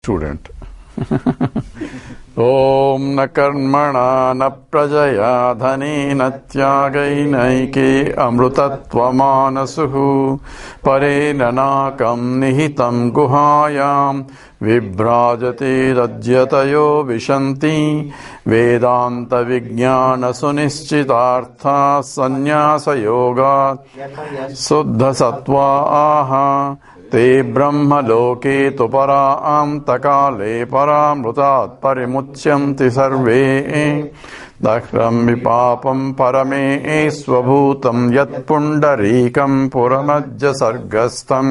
student. Om na karmana na prajaya dhanena tyagainaike amrutatvamanasuhu parena nakam nihitam guhayam vibrajate rajyatayo vishanti vedanta vijnana sunischitartha sanyasa yoga suddha sattva aha te brahma loke tu param takale paramrutat parimucyanti sarve dakram vipapam parame svabhutam yat pundarikam puramajja sargastam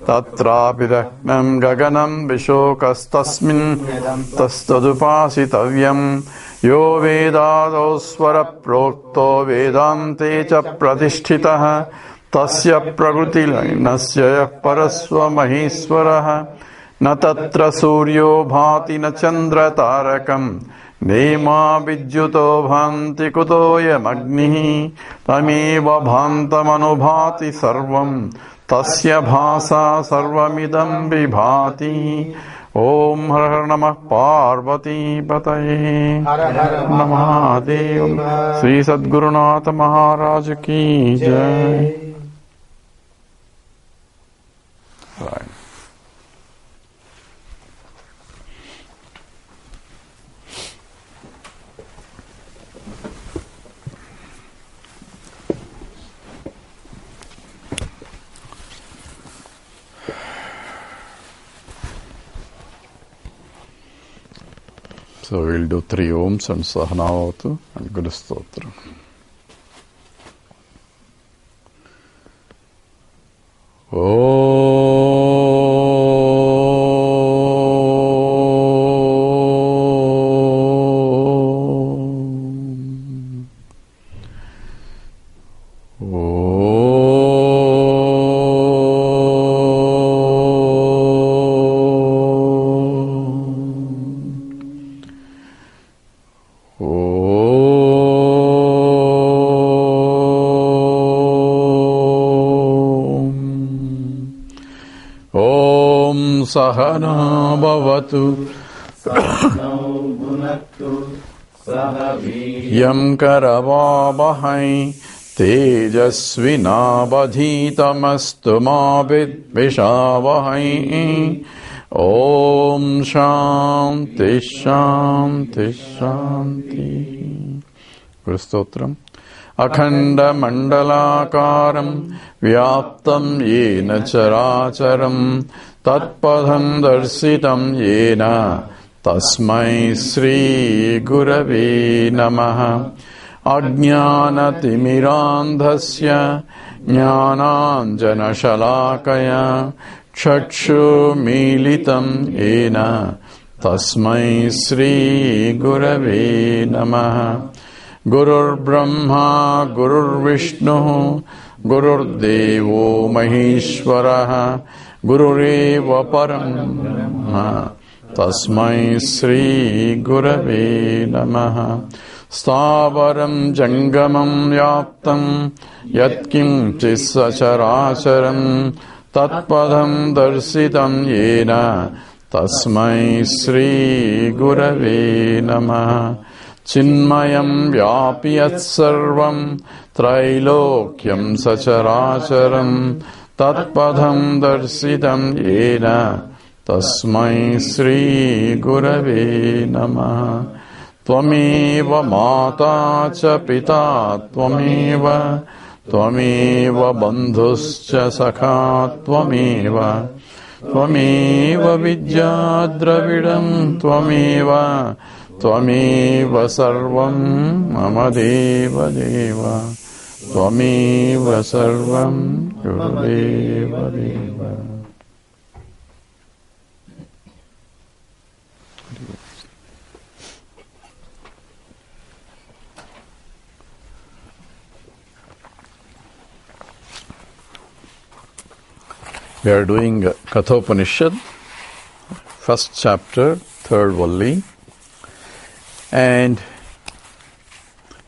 tatrapi daknam gaganam vishokastasmin tastadupasitavyam yo vedado svara prokto vedante cha pratisthitah tasya prakriti nasya parasva maheswarah na tatra suryo bhati na chandra tarakam nema vidyuto bhanti kutoyam agnihi tameva bhantam anubhati sarvam tasya bhasa sarvamidam vibhati. Om Har Har Namah Parvati Pataye Namahadev. Sri Sadgurunatha Maharaj Ki Jai. Right. So we'll do 3 Oms and Sahanavatu and Guru Stotra. Sahana bhavatu yam karavavahai tejasvinavadhitamastu ma vidvishavahai. Om Shanti Shanti Shanti. Guru Stotram. Akhanda mandalakaram vyaptam yena characharam tatpadham darsitam yena tasmai Sri Gurave Namaha. Ajnanatimirandhasya jnananjana shalakaya chakshu militam yena tasmai Sri Gurave Namaha. Gurur Brahma Gurur Vishnu Gurur Devo Maheshwaraha Gurureva Param Brahma Tasmai Sri Gurave Namaha. Stavaram Jangamam Yaptam Yatkim Chisacharacharam Tatpadam Darsitam Yena Tasmai Sri Gurave Namaha. Chinmayam Vyapiyat Sarvam Trailokyam Sacharacharam Tatpadham Darsitam Yena Tasmai Sri Gurave Namaha. Tvameva Mata Cha Pita Tvameva Bandhuscha Sakha Tvameva Vidya Dravidam Tvameva Sarvam Mama Deva Deva Tvameva Sarvam Gurudeva Deva. We are doing Kathopanishad, first chapter, third Valli, and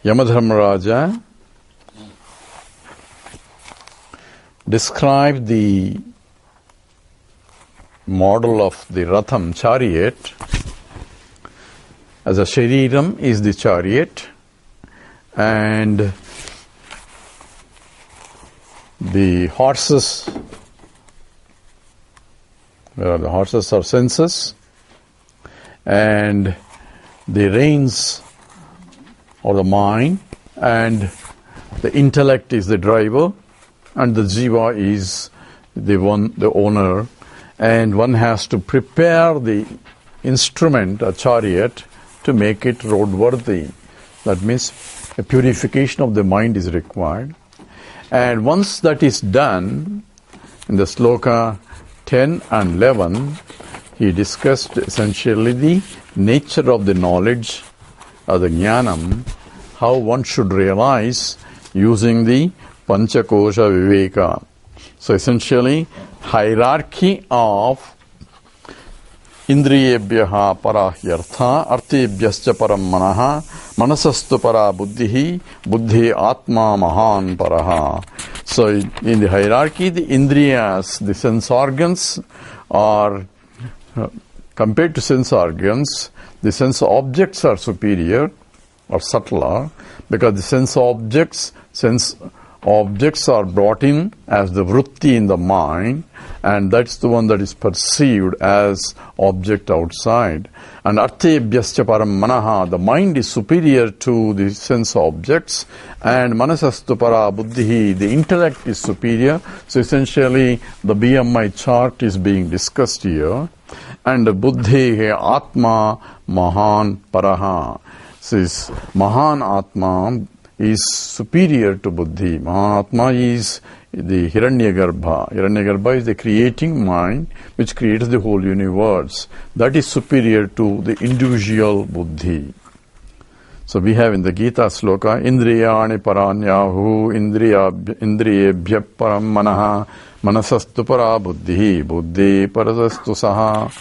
Yamadharmaraja described the model of the Ratham chariot, as a Shariram is the chariot, and the horses, the horses are senses, and the reins or the mind, and the intellect is the driver, and the jiva is the owner, and one has to prepare the instrument, a chariot, to make it roadworthy. That means a purification of the mind is required. And once that is done, in the sloka 10 and 11, he discussed essentially the nature of the knowledge, or the jnanam, how one should realize using the Panchakosha Viveka. So essentially, hierarchy of Indriyebhyaha parahyartha, artebhyascha param manaha, manasastu para buddhihi, buddhi atma mahan paraha. So in the hierarchy, the indriyas, the sense organs, are compared to sense organs, the sense objects are superior or subtler, because the sense objects are brought in as the vritti in the mind, and that's the one that is perceived as object outside. And artebhyascha param manaha, the mind is superior to the sense objects, and manasastu para buddhihi, the intellect is superior. So essentially the BMI chart is being discussed here. And buddhi atma mahan paraha. Says mahan atma is superior to buddhi. Mahatma is the Hiranyagarbha. Hiranyagarbha is the creating mind which creates the whole universe. That is superior to the individual buddhi. So we have in the Gita sloka, Indriyani paranyahu, indriyebhya param manaha, manasastu para buddhi, buddhi parasastu saha.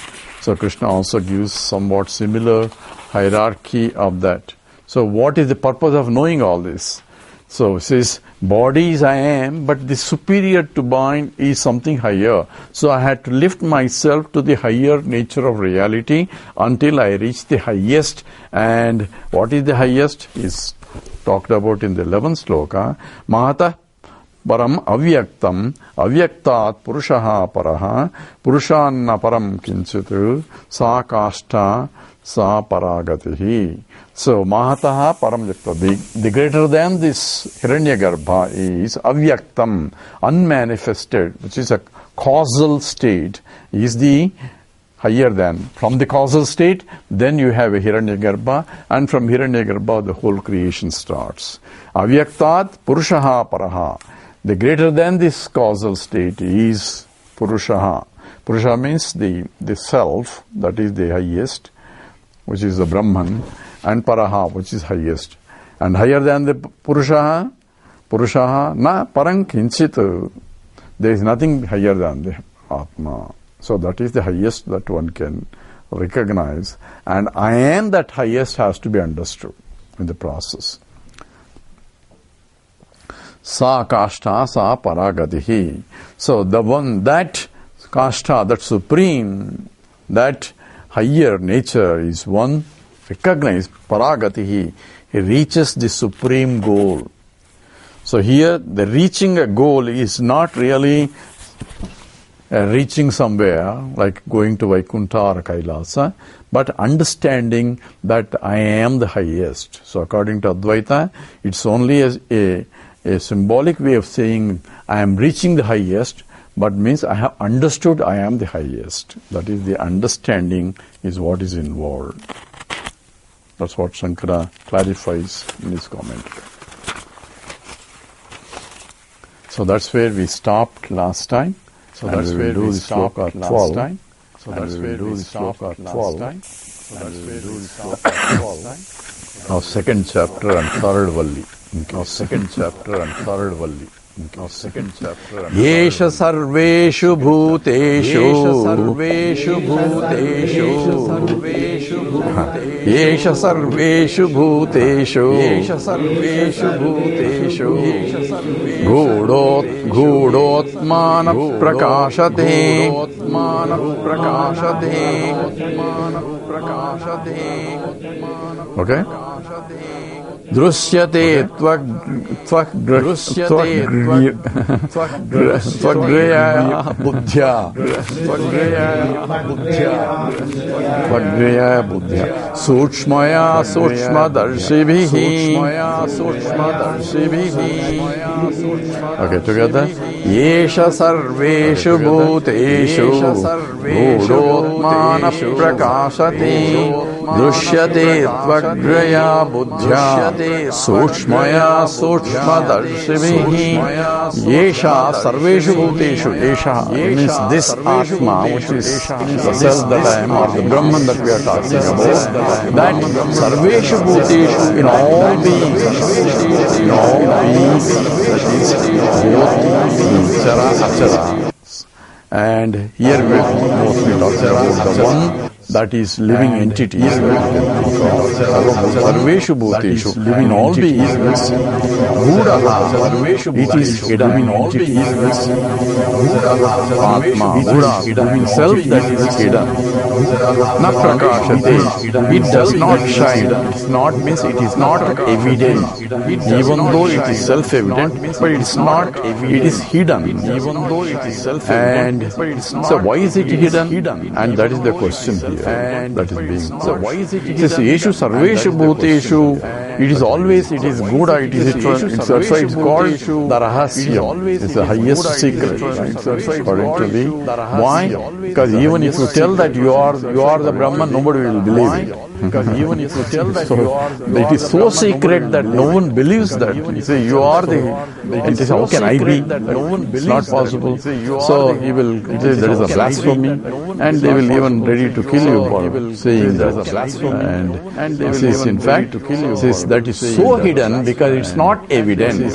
So Krishna also gives somewhat similar hierarchy of that. So what is the purpose of knowing all this? So it says, body is I am, but the superior to mind is something higher. So I had to lift myself to the higher nature of reality until I reach the highest. And what is the highest is talked about in the 11th sloka. Mahata param avyaktam, avyaktat purushaha paraha, purushanna param kinchit, sa kashta, sa paragatihi. So, mahataha paramyakta, the greater than this Hiranyagarbha is avyaktam, unmanifested, which is a causal state, is the higher than. From the causal state, then you have a Hiranyagarbha, and from Hiranyagarbha the whole creation starts. Avyaktat purushaha paraha, the greater than this causal state is purushaha. Purusha means the self, that is the highest, which is the Brahman, and paraha, which is highest. And higher than the purushaha na parang kinchit, there is nothing higher than the Atma. So that is the highest that one can recognize. And I am that highest has to be understood in the process. Sa kashta sa paragatihi. So the one, that kashta, that supreme, that higher nature is one recognized, paragatihi. He reaches the supreme goal. So here the reaching a goal is not really reaching somewhere like going to Vaikuntha or Kailasa, but understanding that I am the highest. So according to Advaita, it's only a symbolic way of saying I am reaching the highest, but means I have understood I am the highest. That is, the understanding is what is involved. That's what Shankara clarifies in his commentary. So that's where we stopped last time. So that's where we stopped last time. So that's where we stopped last time. So that's where we stopped last time. Now second chapter and third valli. Now second chapter and third valli. Now second chapter and Yesha sarveshu bhuteshu sarveshu bhuteshu Yesha sarveshu bhuteshu Yesha sarveshu bhuteshu Gudotmana prakashate. Okay? Drusyate tvagreya buddhya. Sukshmaya sushmadarshibhihi. Okay, together. Yesha sarveshu bhuteshu gudotmana prakashate. Drishyate tvagreya buddhya. Sukshmaya sushmadarshibhihi. Yesha sarveshu bhuteshu. Yesha means this Atma, which is the self that I am, or the Brahman that we are talking about. That sarveshu bhuteshu, in all beings, that is both Chara, Achara. And here we mostly talking about the one that is living entity. Sarveshu bhuteshu, living all beings. Buddha, it is living entity. Atma, Buddha, living self that is hidden. Na prakashate, it does not shine. It not means it is not evident. Even though it is self-evident, but it is not. It is hidden. Even though it is self-evident, but it is not. So why is it hidden? And that is the question here. And that is being. So why is it hidden? Yeshu sarveshu bhuteshu. It is always. It is Buddha. It is eternal. That's why it's called the Rahasya. It's the highest secret. According to me. Why? Because even if you tell that you are the Brahman, nobody will believe it. Because even if you tell that it is so secret that no one believes that. You say you are the. And they say, how can I be? It's not possible. So he will say there is a blasphemy, and they will even ready to kill you for saying that. And they says in fact, says that is so hidden because it's not evident.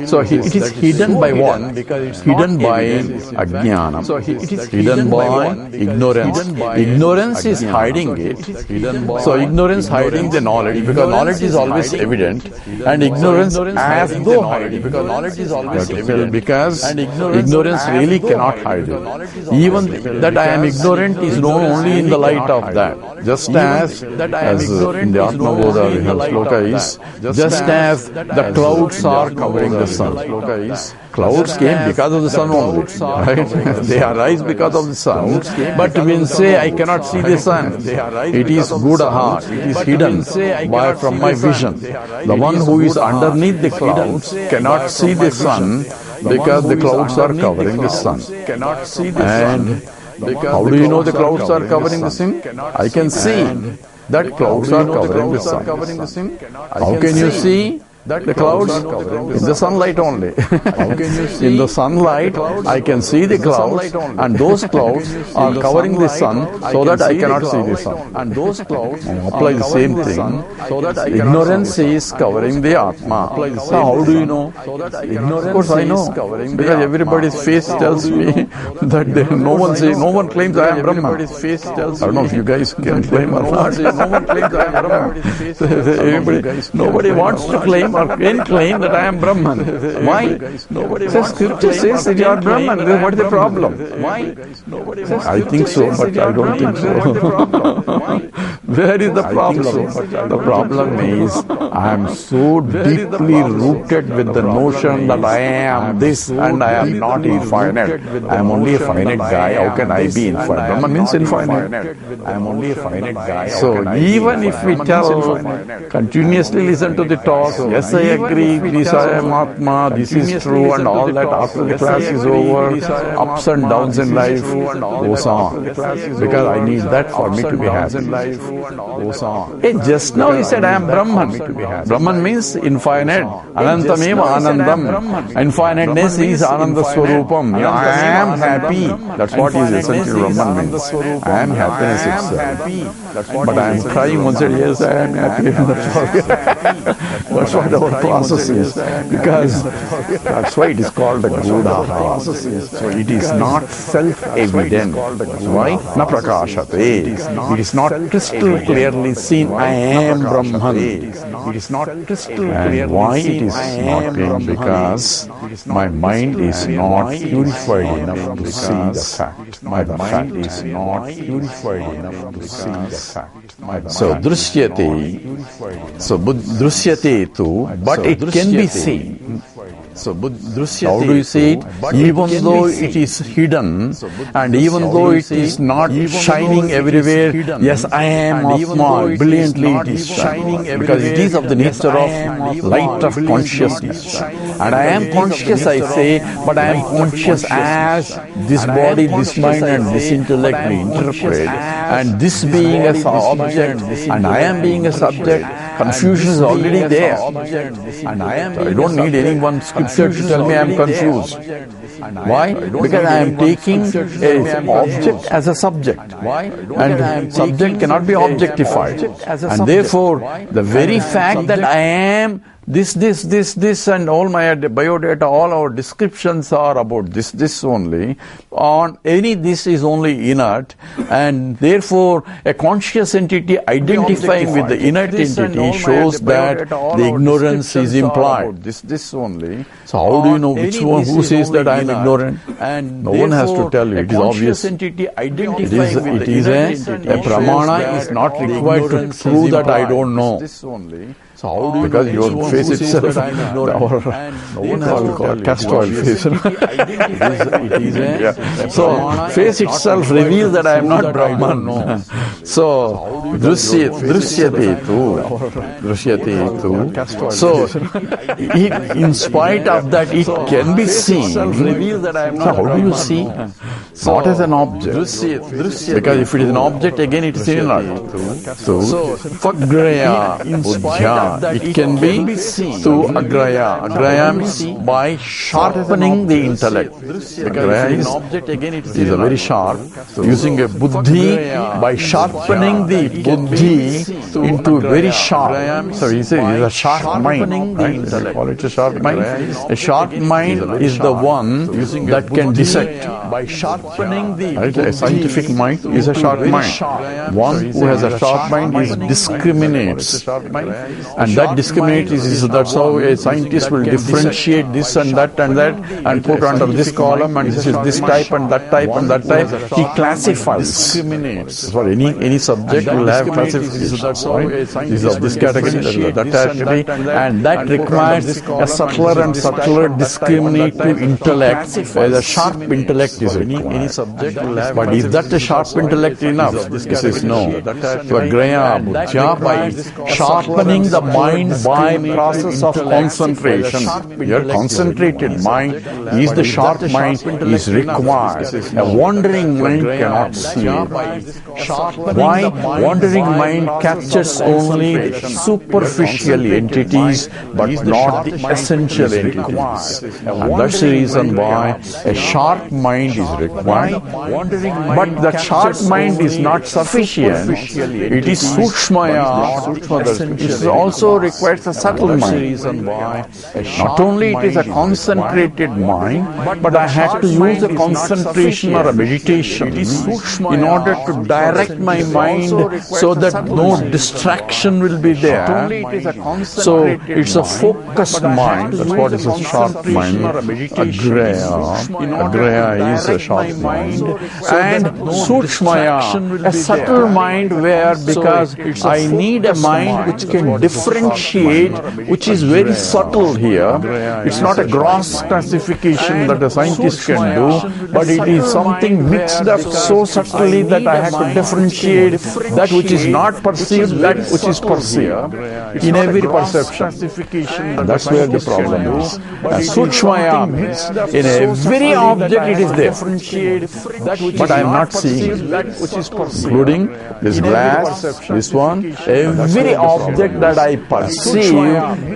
So it is hidden by what? Hidden by ajnana. So it is hidden by ignorance. Ignorance is hiding it. So ignorance hiding the knowledge, because knowledge is always evident, and ignorance as though hiding, because knowledge is always evident, because ignorance really cannot hide it. Even that I am ignorant is known only in the light of that. Just as in the Atmabodha sloka is, just as the clouds are covering the sun. Clouds came because of the sun only, right? They arise because of the sun. But when say I cannot see the sun, it is Buddha, it is hidden from my vision. The one who is underneath the clouds cannot see the sun because the clouds are covering the sun. And how do you know the clouds are covering the sun? I can see that clouds are covering the sun. How can you see the clouds? In the sunlight only. In the sunlight, I can see the clouds, and those clouds are covering the sun so that I cannot see the sun. And those clouds apply the same thing. Ignorance is covering the Atma. So how do you know? Of course I know, because everybody's face tells me that no one claims I am Brahman. I don't know if you guys can claim or not. Nobody wants to claim or can claim that I am Brahman. Why? So scripture says that you are Brahman. What is the problem? Why? I think so, but I don't think so. Where is the problem? The problem is I am so deeply rooted with the notion that I am this and I am not infinite. I am only a finite guy. How can I be infinite? Brahman means infinite. I am only a finite guy. So even if we tell, continuously listen to the talk, yes I agree, this I am Atma, this is true and all that, after the class is over, ups and downs in life goes on. Because I need that for me to be happy. Hey, just now he said I am Brahman. Brahman means infinite. Anantameva Anandam. Infiniteness is Ananda Swarupam. I am happy. That's what is essential Brahman means. I am happiness itself. But I am crying once a year, yes, I am happy. That's what our process is. Because that's why it is called the Buddha process. So it is not self-evident. Why? Na prakashate. It is not crystal crystal clearly seen, I am Brahman. It is not crystal clearly. And why it is not being? Because my mind is not purified enough to see the fact. My mind is not purified enough to see the fact. So drishyate. So drishyate too, but it can be seen. So, how do you see it? Even though it is hidden, and even though it is not shining everywhere, yes, I am Atma, brilliantly it is shining, because it is of the nature of light of consciousness. And I am conscious, I say, but I am conscious as this body, this mind, and this intellect may interpret. And this being as an object, and I am being a subject, confusion is already there. And I don't need anyone scripture to tell me I am confused. Why? Because I am taking an object as a subject. And subject cannot be objectified. And therefore, the very fact that I am this, and all my biodata, all our descriptions are about this only. On any this is only inert, and therefore a conscious entity identifying with the inert entity shows that the ignorance is implied. This only. So how do you know which one who says that I am ignorant? And no one has to tell you. It is obvious. It is a pramana is not required to prove that I don't know. So how do you because your face itself, our castor oil face. So face itself reveals that I am not Brahman. So drishyate tu. So in spite of that, it can be seen. So how do you see? Not as an object. Because if it is an object, again it is inert. So fagraya buddhya. It can be through agraya. Agraya means by sharpening the intellect. Agraya is a very sharp. Using a buddhi, by sharpening the buddhi into a very sharp. So he says it is a sharp mind. Right? They call it a sharp mind. A sharp mind is the one that can dissect. By sharpening the buddhi. A scientific mind is a sharp mind. One who has a sharp mind is discriminates. And that discriminate that's how a scientist will differentiate this and that and put under this column and this is this type and that type and that type. He classifies. Discriminates. For any subject will have classification. Right? This is of this category, that category, and that requires a subtler and subtler discriminative intellect. A sharp intellect is required. Any subject will have. But is that a sharp intellect enough? This is no. So Graya Buddhya, by sharpening the mind by process of concentration. Your concentrated mind is the sharp mind is required. A wandering mind cannot see it. Why? Wandering mind captures only superficial entities but not the essential entities. And that's the reason why a sharp mind is required. But the sharp mind is not sufficient. It is sukshmaya. It also requires a subtle mind. Not only it is a concentrated mind, but I have to use a concentration or a meditation in order to direct my mind so that no distraction will be there. So it's a focused mind. That's what is a sharp mind. Agraya is a sharp mind. And sukshmaya, a subtle mind where, because I need a mind which can differentiate, which is very subtle here. It's not a gross classification that a scientist can do, but it is something mixed up so subtly that I have to differentiate that which is not perceived, that which is perceived in every perception. And that's where the problem is. Sukshmaya means in every object it is there, but I am not seeing it, including this glass, this one, every object that I perceive,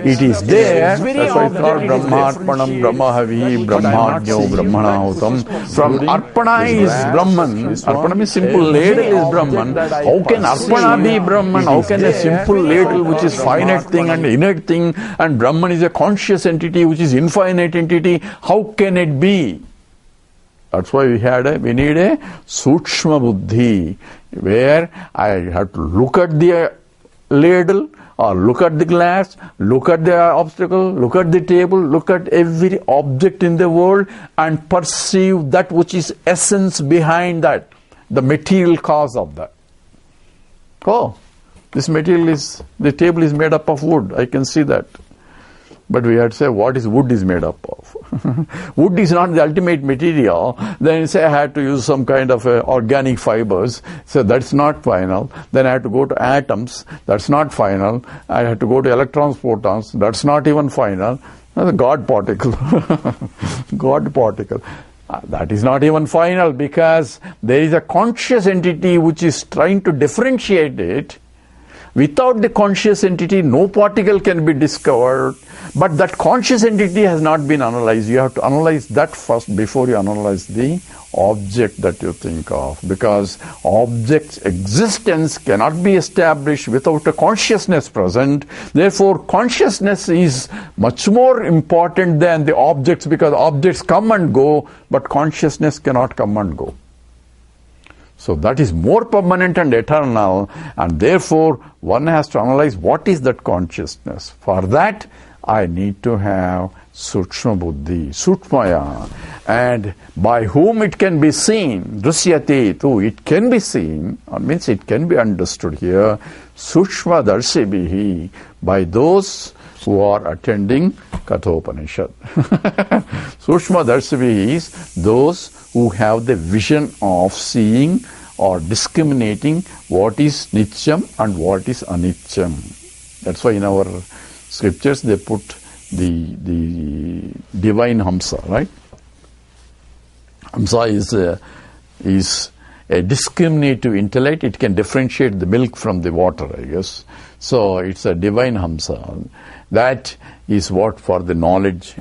it is there. That's why it's called Brahmarpanam, Brahmahavi, Brahmajno, Brahmanahutam. From Arpana is Brahman. Arpana means simple ladle is Brahman. How can Arpana be Brahman? How can a simple ladle which is finite thing and inert thing, and Brahman is a conscious entity which is infinite entity, how can it be? That's why we need a sukshma buddhi. where I have to look at the ladle, or look at the glass, look at the obstacle, look at the table, look at every object in the world and perceive that which is essence behind that, the material cause of that. Oh, this material is, the table is made up of wood, I can see that. But we had to say, what is wood is made up of? Wood is not the ultimate material. Then you say, I had to use some kind of organic fibers. So that's not final. Then I had to go to atoms. That's not final. I had to go to electrons, protons. That's not even final. The God particle. God particle. That is not even final, because there is a conscious entity which is trying to differentiate it. Without the conscious entity, no particle can be discovered. But that conscious entity has not been analyzed. You have to analyze that first before you analyze the object that you think of. Because object's existence cannot be established without a consciousness present. Therefore, consciousness is much more important than the objects, because objects come and go, but consciousness cannot come and go. So that is more permanent and eternal, and therefore one has to analyze what is that consciousness. For that, I need to have Sukshma Buddhi, Sukshmaya, and by whom it can be seen, Drusyate too, it can be seen, means it can be understood here, Sukshma Darshibhihi, by those who are attending Kathopanishad. Sukshma Darshibhihi is those who have the vision of seeing or discriminating what is Nityam and what is Anityam. That's why in our scriptures they put the divine Hamsa, right? Hamsa is a discriminative intellect. It can differentiate the milk from the water, I guess. So it's a divine Hamsa. That is what for the knowledge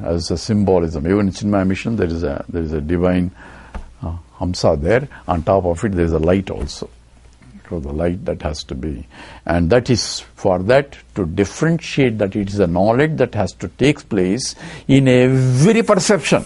as a symbolism. Even in Chinmaya mission there is a divine Hamsa there. On top of it there is a light also. So the light that has to be. And that is for that to differentiate that it is a knowledge that has to take place in every perception.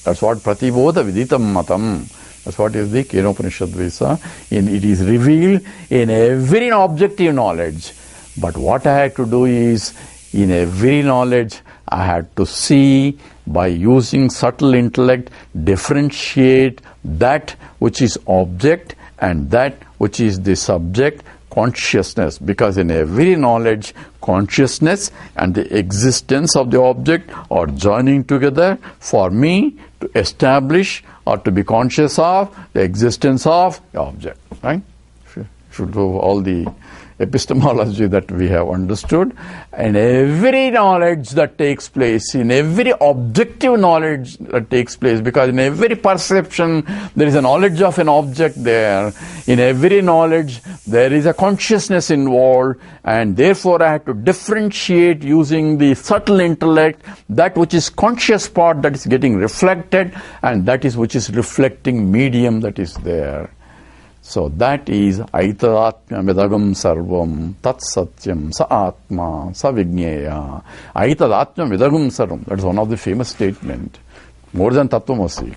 That's what Pratibodha Viditam Matam. That's what is the Kathopanishad Visa. It is revealed in every objective knowledge. But what I had to do is, in every knowledge, I had to see by using subtle intellect, differentiate that which is object and that which is the subject, consciousness. Because in every knowledge, consciousness and the existence of the object are joining together for me to establish or to be conscious of the existence of the object. Right? Should do all the epistemology that we have understood, and every knowledge that takes place, in every objective knowledge that takes place, because in every perception there is a knowledge of an object there, in every knowledge there is a consciousness involved, and therefore I have to differentiate using the subtle intellect that which is conscious part that is getting reflected, and that is which is reflecting medium that is there. So that is Aitatma Vidagam Sarvam Tat Satyam Sa Atma Sa Vigneya. Aitatma Vidagam Sarvam. That is one of the famous statement. More than Tattvamasi.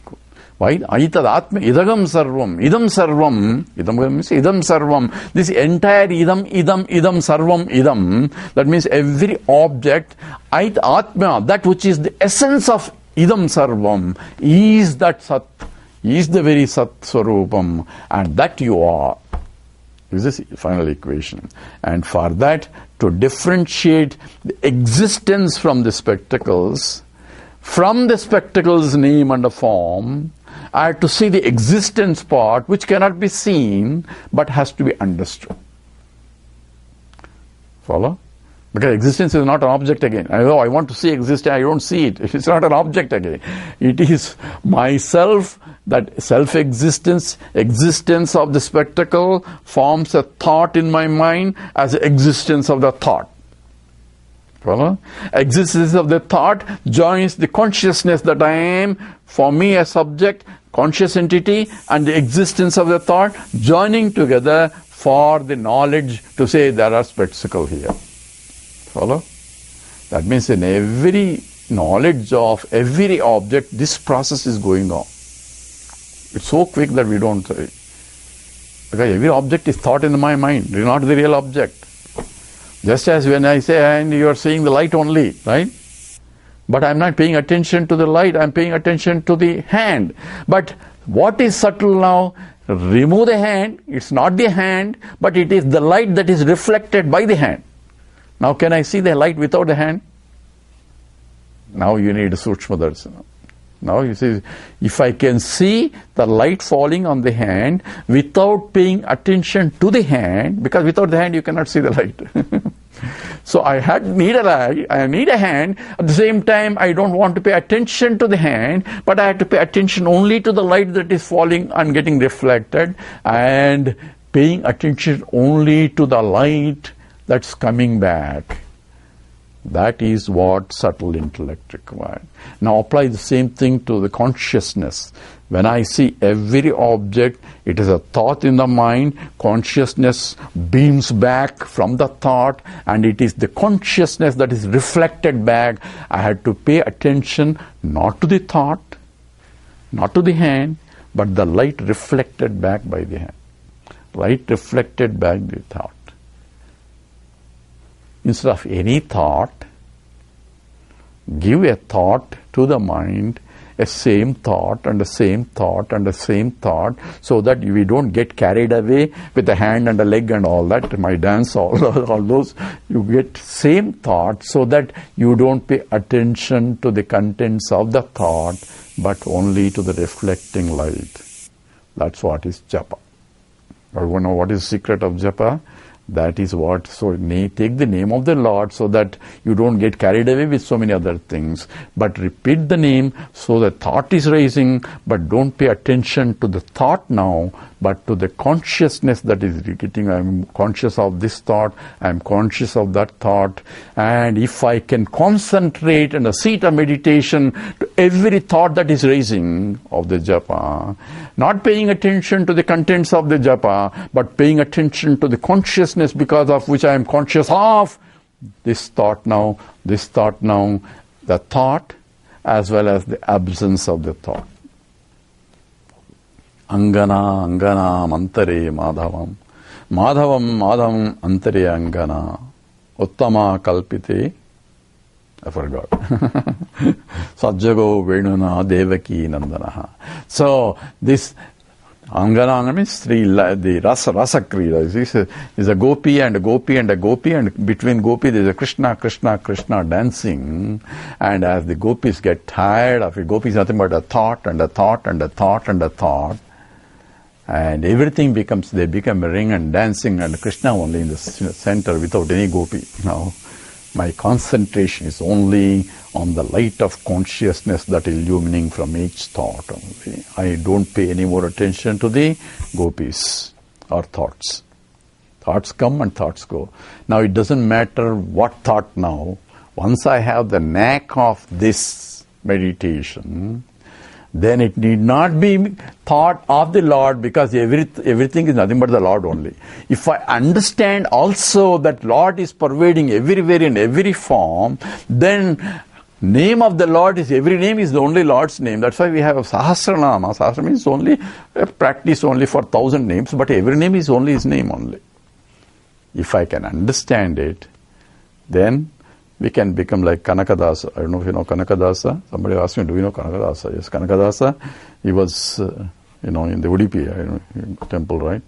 Why? Aitatma Idagam Sarvam. Idam Sarvam. Idam means Idam Sarvam. This entire Idam Sarvam Idam. That means every object. Aitatma, that which is the essence of Idam Sarvam, is that Sat. Is the very Sat Swarupam, and that you are. This is the final equation. And for that, to differentiate the existence from the spectacles name and a form, I have to see the existence part, which cannot be seen, but has to be understood. Follow? Because existence is not an object again. I want to see existence, I don't see it. It's not an object again. It is myself, that self-existence, existence of the spectacle forms a thought in my mind as the existence of the thought. Follow? Existence of the thought joins the consciousness that I am, for me a subject, conscious entity, and the existence of the thought joining together for the knowledge to say there are spectacles here. Follow? That means in every knowledge of every object, this process is going on. It's so quick that we don't Because every object is thought in my mind, it is not the real object. Just as when I say hand, you are seeing the light only, right? But I'm not paying attention to the light, I'm paying attention to the hand. But what is subtle now? Remove the hand, it's not the hand, but it is the light that is reflected by the hand. Now can I see the light without the hand? Now you need Sukshma Darsana. Now you see, if I can see the light falling on the hand without paying attention to the hand, because without the hand you cannot see the light. So I need a light, I need a hand. At the same time, I don't want to pay attention to the hand, but I have to pay attention only to the light that is falling and getting reflected, and paying attention only to the light that's coming back. That is what subtle intellect requires. Now apply the same thing to the consciousness. When I see every object, it is a thought in the mind, consciousness beams back from the thought, and it is the consciousness that is reflected back. I had to pay attention not to the thought, not to the hand, but the light reflected back by the hand. Light reflected back the thought. Instead of any thought, give a thought to the mind, a same thought and the same thought and the same thought, so that we don't get carried away with the hand and the leg and all that, my dance, all those. You get same thought so that you don't pay attention to the contents of the thought, but only to the reflecting light. That's what is japa. I want to know what is the secret of japa? That is what, so take the name of the Lord so that you don't get carried away with so many other things. But repeat the name so the thought is rising, but don't pay attention to the thought now, but to the consciousness that is getting. I'm conscious of this thought, I'm conscious of that thought. And if I can concentrate in a seat of meditation to every thought that is rising of the japa, not paying attention to the contents of the japa, but paying attention to the consciousness because of which I am conscious of this thought now, the thought as well as the absence of the thought. Angana, Angana, Mantare, Madhavam. Madhavam, Antare, Angana. Uttama, Kalpite. I forgot. Sajjago, Venuna, Devaki, Nandanaha. So, this Angana means the Rasa Kriya. This is a gopi and a gopi and a gopi, and between gopi there is a Krishna, Krishna, Krishna dancing. And as the gopis get tired of it, gopi is nothing but a thought and a thought and a thought and a thought. And everything they become a ring and dancing, and Krishna only in the center without any gopi. Now, my concentration is only on the light of consciousness that is illumining from each thought only. I don't pay any more attention to the gopis or thoughts. Thoughts come and thoughts go. Now it doesn't matter what thought now. Once I have the knack of this meditation, then it need not be thought of the Lord, because everything is nothing but the Lord only. If I understand also that Lord is pervading everywhere in every form, then name of the Lord is, every name is the only Lord's name. That's why we have a Sahasranama. Sahasra means only a practice only for 1,000 names, but every name is only His name only. If I can understand it, then we can become like Kanakadasa. I don't know if you know Kanakadasa. Somebody asked me, do you know Kanakadasa? Yes, Kanakadasa. He was, in the Udupi temple, right?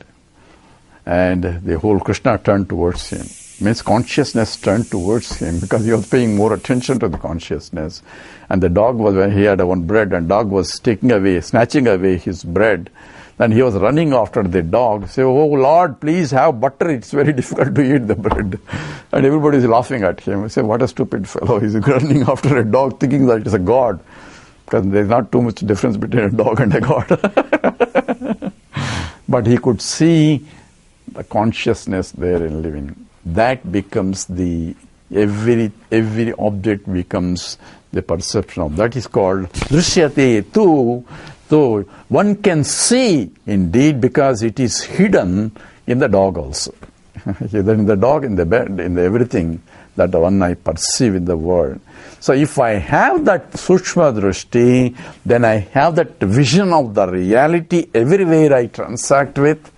And the whole Krishna turned towards him. Means consciousness turned towards him because he was paying more attention to the consciousness. And the dog was, when he had one bread, and dog was snatching away his bread. And he was running after the dog, say, "Oh Lord, please have butter. It's very difficult to eat the bread." And everybody is laughing at him. I say, "What a stupid fellow. He's running after a dog thinking that it's a god." Because there's not too much difference between a dog and a god. But he could see the consciousness there in living. That becomes every object becomes the perception of. That is called drishyate tu. So one can see indeed, because it is hidden in the dog also. Either in the dog, in the bed, in the everything that one I perceive in the world. So if I have that Sukshma Drishti, then I have that vision of the reality everywhere I transact with.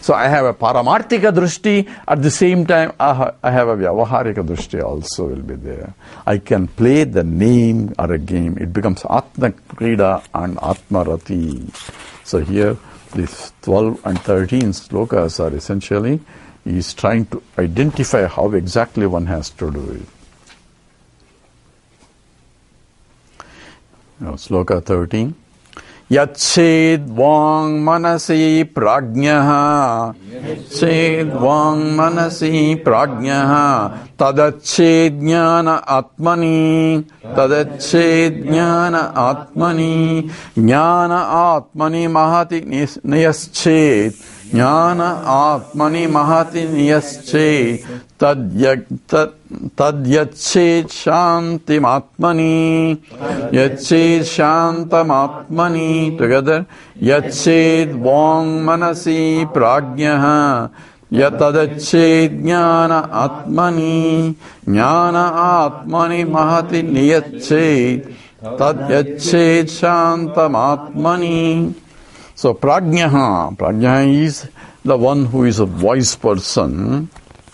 So I have a paramarthika drishti, at the same time I have a vyavaharika drishti also will be there. I can play the name or a game. It becomes Atma Krida and Atma Rati. So here these 12 and 13 slokas are essentially, he is trying to identify how exactly one has to do it. Now, sloka 13. Yached vang manasi prajnaha, yached vang manasi prajnaha, tadached jnana atmani, tadached jnana atmani, jnana atmani mahati niyasched, jnana atmani mahati niyasched, tadyached shantim atmani, yached shantam atmani. Together, yached vang manasi prajnaha, yatadached jnana atmani, jnana atmani mahati niyached, tadyached shantam atmani. So prajnaha is the one who is a wise person,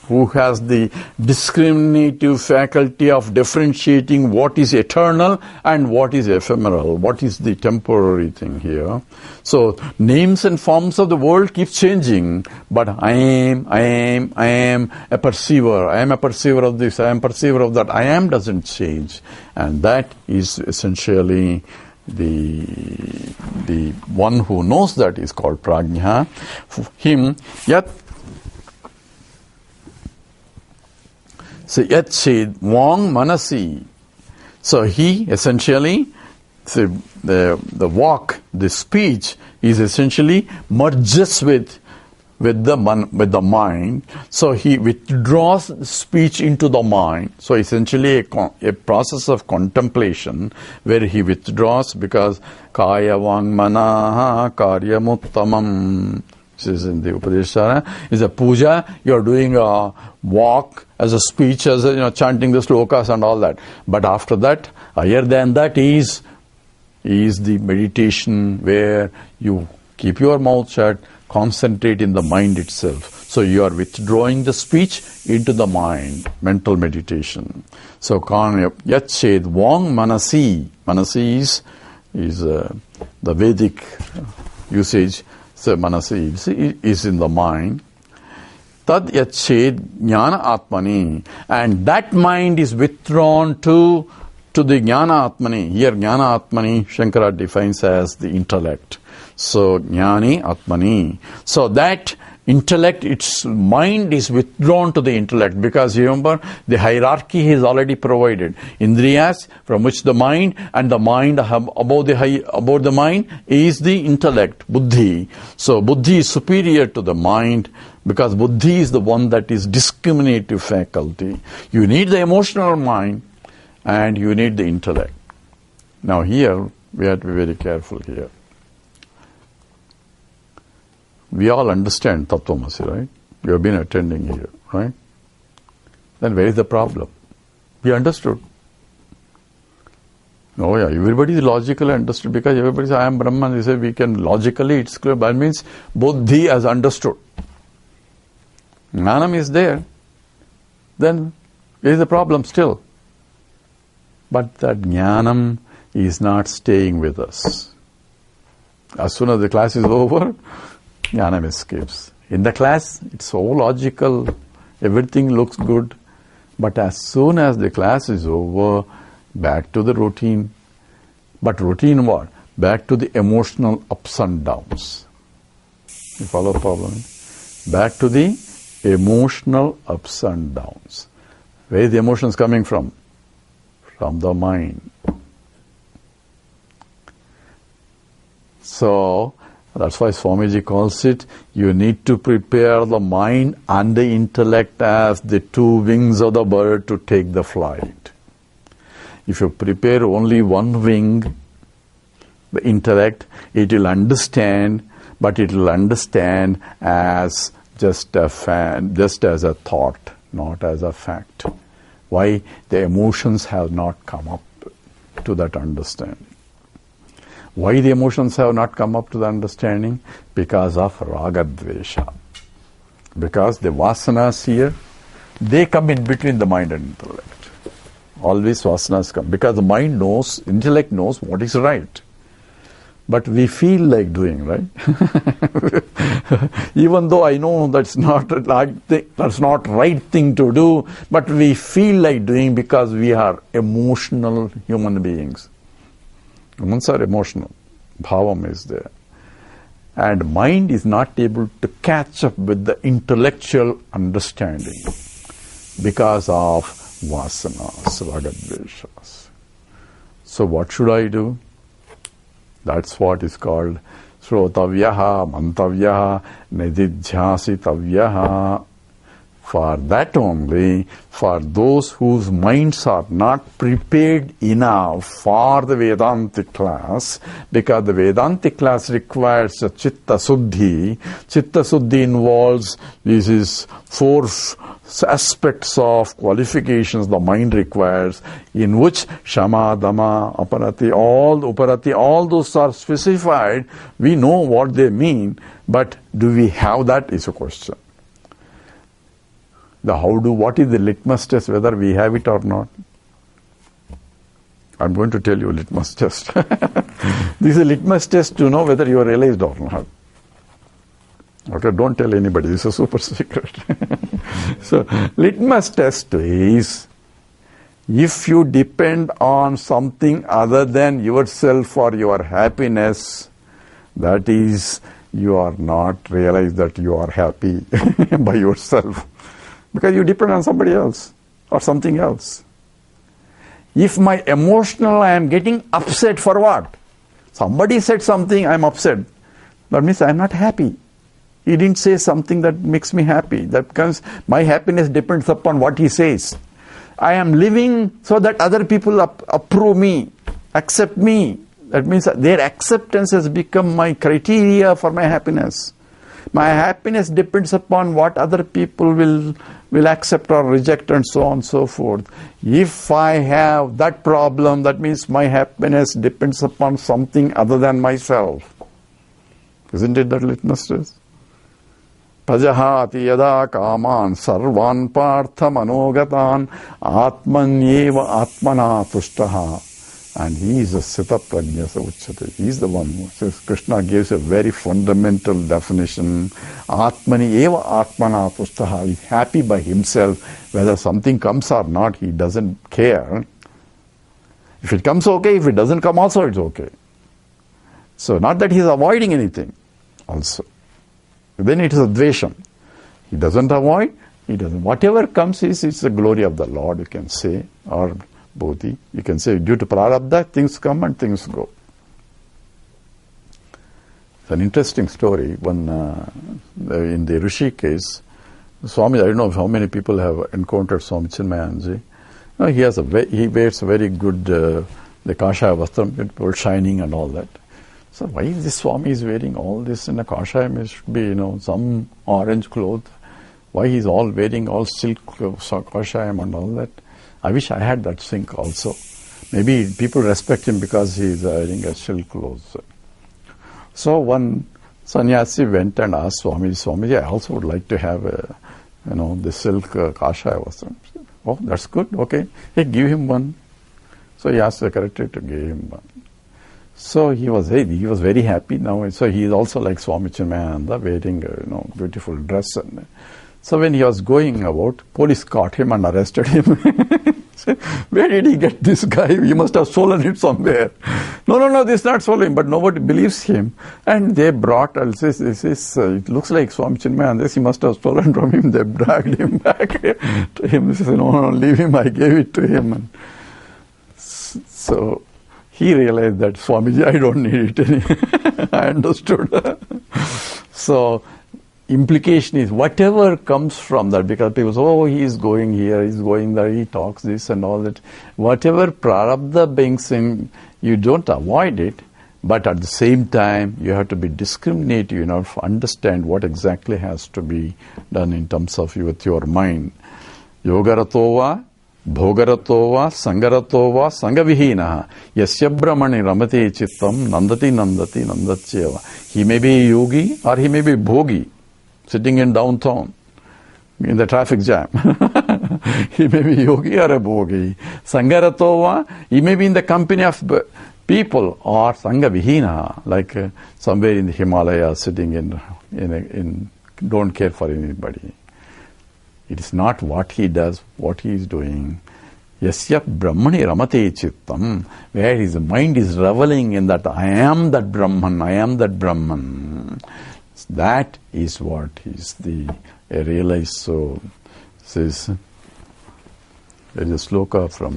who has the discriminative faculty of differentiating what is eternal and what is ephemeral, what is the temporary thing here. So names and forms of the world keep changing, but I am a perceiver. I am a perceiver of this, I am a perceiver of that. I am doesn't change. And that is essentially the one who knows that is called prajna. Him, yat Yached vang manasi. So he essentially, the walk, the speech is essentially merges with the mind. So he withdraws speech into the mind. So essentially a process of contemplation where he withdraws, because kaya vang manaha karyamuttamam. This is in the Upadeshara. Is a puja. You are doing a walk as a speech, as a, chanting the slokas and all that. But after that, higher than that is the meditation where you keep your mouth shut, concentrate in the mind itself. So you are withdrawing the speech into the mind, mental meditation. So yached vang manasi. Manasi is the Vedic usage. So manasi is in the mind. Tad yached jnana atmani. And that mind is withdrawn to the jnana atmani. Here jnana atmani, Shankara defines as the intellect. So jnani atmani. So that intellect, its mind is withdrawn to the intellect, because remember the hierarchy he has already provided. Indriyas, from which the mind, and the mind above the mind is the intellect, buddhi. So buddhi is superior to the mind, because buddhi is the one that is discriminative faculty. You need the emotional mind and you need the intellect. Now here we have to be very careful here. We all understand Tattvamasi, right? We have been attending here, right? Then where is the problem? We understood. Oh yeah, everybody is logically understood, because everybody says, I am Brahman. They say we can logically, it's clear. That means Buddhi has understood. Jnanam is there. Then where is the problem still? But that Jnanam is not staying with us. As soon as the class is over, Jnanam escapes. In the class, it's so logical, everything looks good, but as soon as the class is over, back to the routine. But routine what? Back to the emotional ups and downs. You follow the problem? Back to the emotional ups and downs. Where is the emotions coming from? From the mind. So, that's why Swamiji calls it, you need to prepare the mind and the intellect as the two wings of the bird to take the flight. If you prepare only one wing, the intellect, it will understand, but it will understand as just as a thought, not as a fact. Why? The emotions have not come up to that understanding. Why the emotions have not come up to the understanding? Because of ragadvesha. Because the vasanas here, they come in between the mind and intellect. Always vasanas come. Because the mind knows, intellect knows what is right. But we feel like doing, right? Even though I know that's not right thing to do, but we feel like doing because we are emotional human beings. Humans are emotional. Bhavam is there. And mind is not able to catch up with the intellectual understanding because of vasanas, ragadveshas. So what should I do? That's what is called shrotavyaha, mantavyaha, nididhyasitavyaha. For that only, for those whose minds are not prepared enough for the Vedantic class, because the Vedantic class requires a chitta suddhi. Chitta suddhi involves these four aspects of qualifications the mind requires, in which shama, dama, aparati, all those are specified. We know what they mean, but do we have that is a question. What is the litmus test, whether we have it or not? I'm going to tell you a litmus test. This is a litmus test to know whether you are realized or not. Okay, don't tell anybody, this is a super secret. So, litmus test is, if you depend on something other than yourself for your happiness, that is, you are not realized that you are happy by yourself. Because you depend on somebody else or something else. If my emotional, I am getting upset for what? Somebody said something, I am upset. That means I am not happy. He didn't say something that makes me happy. That because my happiness depends upon what he says. I am living so that other people approve me, accept me. That means their acceptance has become my criteria for my happiness. My happiness depends upon what other people will accept or reject, and so on and so forth. If I have that problem, that means my happiness depends upon something other than myself. Isn't it that litmus test? Prajahati yada kaman sarvan partha manogatan atmanyeva atmana tushtaha. And he is a sita prajnasa uchyate. He is the one who says, Krishna gives a very fundamental definition. Atmani eva atmana tushtaha. He is happy by himself. Whether something comes or not, he doesn't care. If it comes, okay. If it doesn't come, also it's okay. So not that he is avoiding anything also. Then it is a dvesham. He doesn't avoid, he doesn't. Whatever comes it's the glory of the Lord, you can say, or bodhi. You can say, due to prarabdha, things come and things go. It's an interesting story. When in the Rishikesh, Swami, I don't know how many people have encountered Swami Chinmayanji. He wears a very good, the kashaya vastram, all shining and all that. So why is this Swami is wearing all this in a kashayam? It should be, some orange cloth. Why he's all wearing all silk kashayam and all that? I wish I had that silk also. Maybe people respect him because he is wearing a silk clothes. So one sannyasi went and asked Swamiji, I also would like to have the silk kashaya vastram. Oh, that's good. Okay, hey, give him one. So he asked the secretary to give him one. So he was very happy now. So he is also like Swami Chinmayananda, wearing a beautiful dress. And so when he was going about, police caught him and arrested him. Where did he get this guy? He must have stolen it somewhere. No, this is not stolen, but nobody believes him. And they brought, it looks like Swami Chinmayananda, he must have stolen from him. They dragged him back to him. They said, no, leave him, I gave it to him. And so he realized that, Swamiji, I don't need it. I understood. So implication is whatever comes from that, because people say, he is going here, he is going there, he talks this and all that. Whatever prarabdha brings in, you don't avoid it, but at the same time, you have to be discriminative enough to understand what exactly has to be done in terms of with your mind. Yogaratova, bhogaratova, sangaratova, sangavihinaha, yasya brahmani ramate chittam, nandati nandatyeva. He may be a yogi or he may be bhogi, sitting in downtown. in the traffic jam. He may be yogi or a bhogi. Sangaratova, he may be in the company of people, or Sangha Vihina, like somewhere in the Himalayas sitting in don't care for anybody. It is not what he does, what he is doing. Yasya Brahmani Ramate Chittam, where his mind is reveling in that I am that Brahman, I am that Brahman. That is what is the realized soul. Says there is a sloka from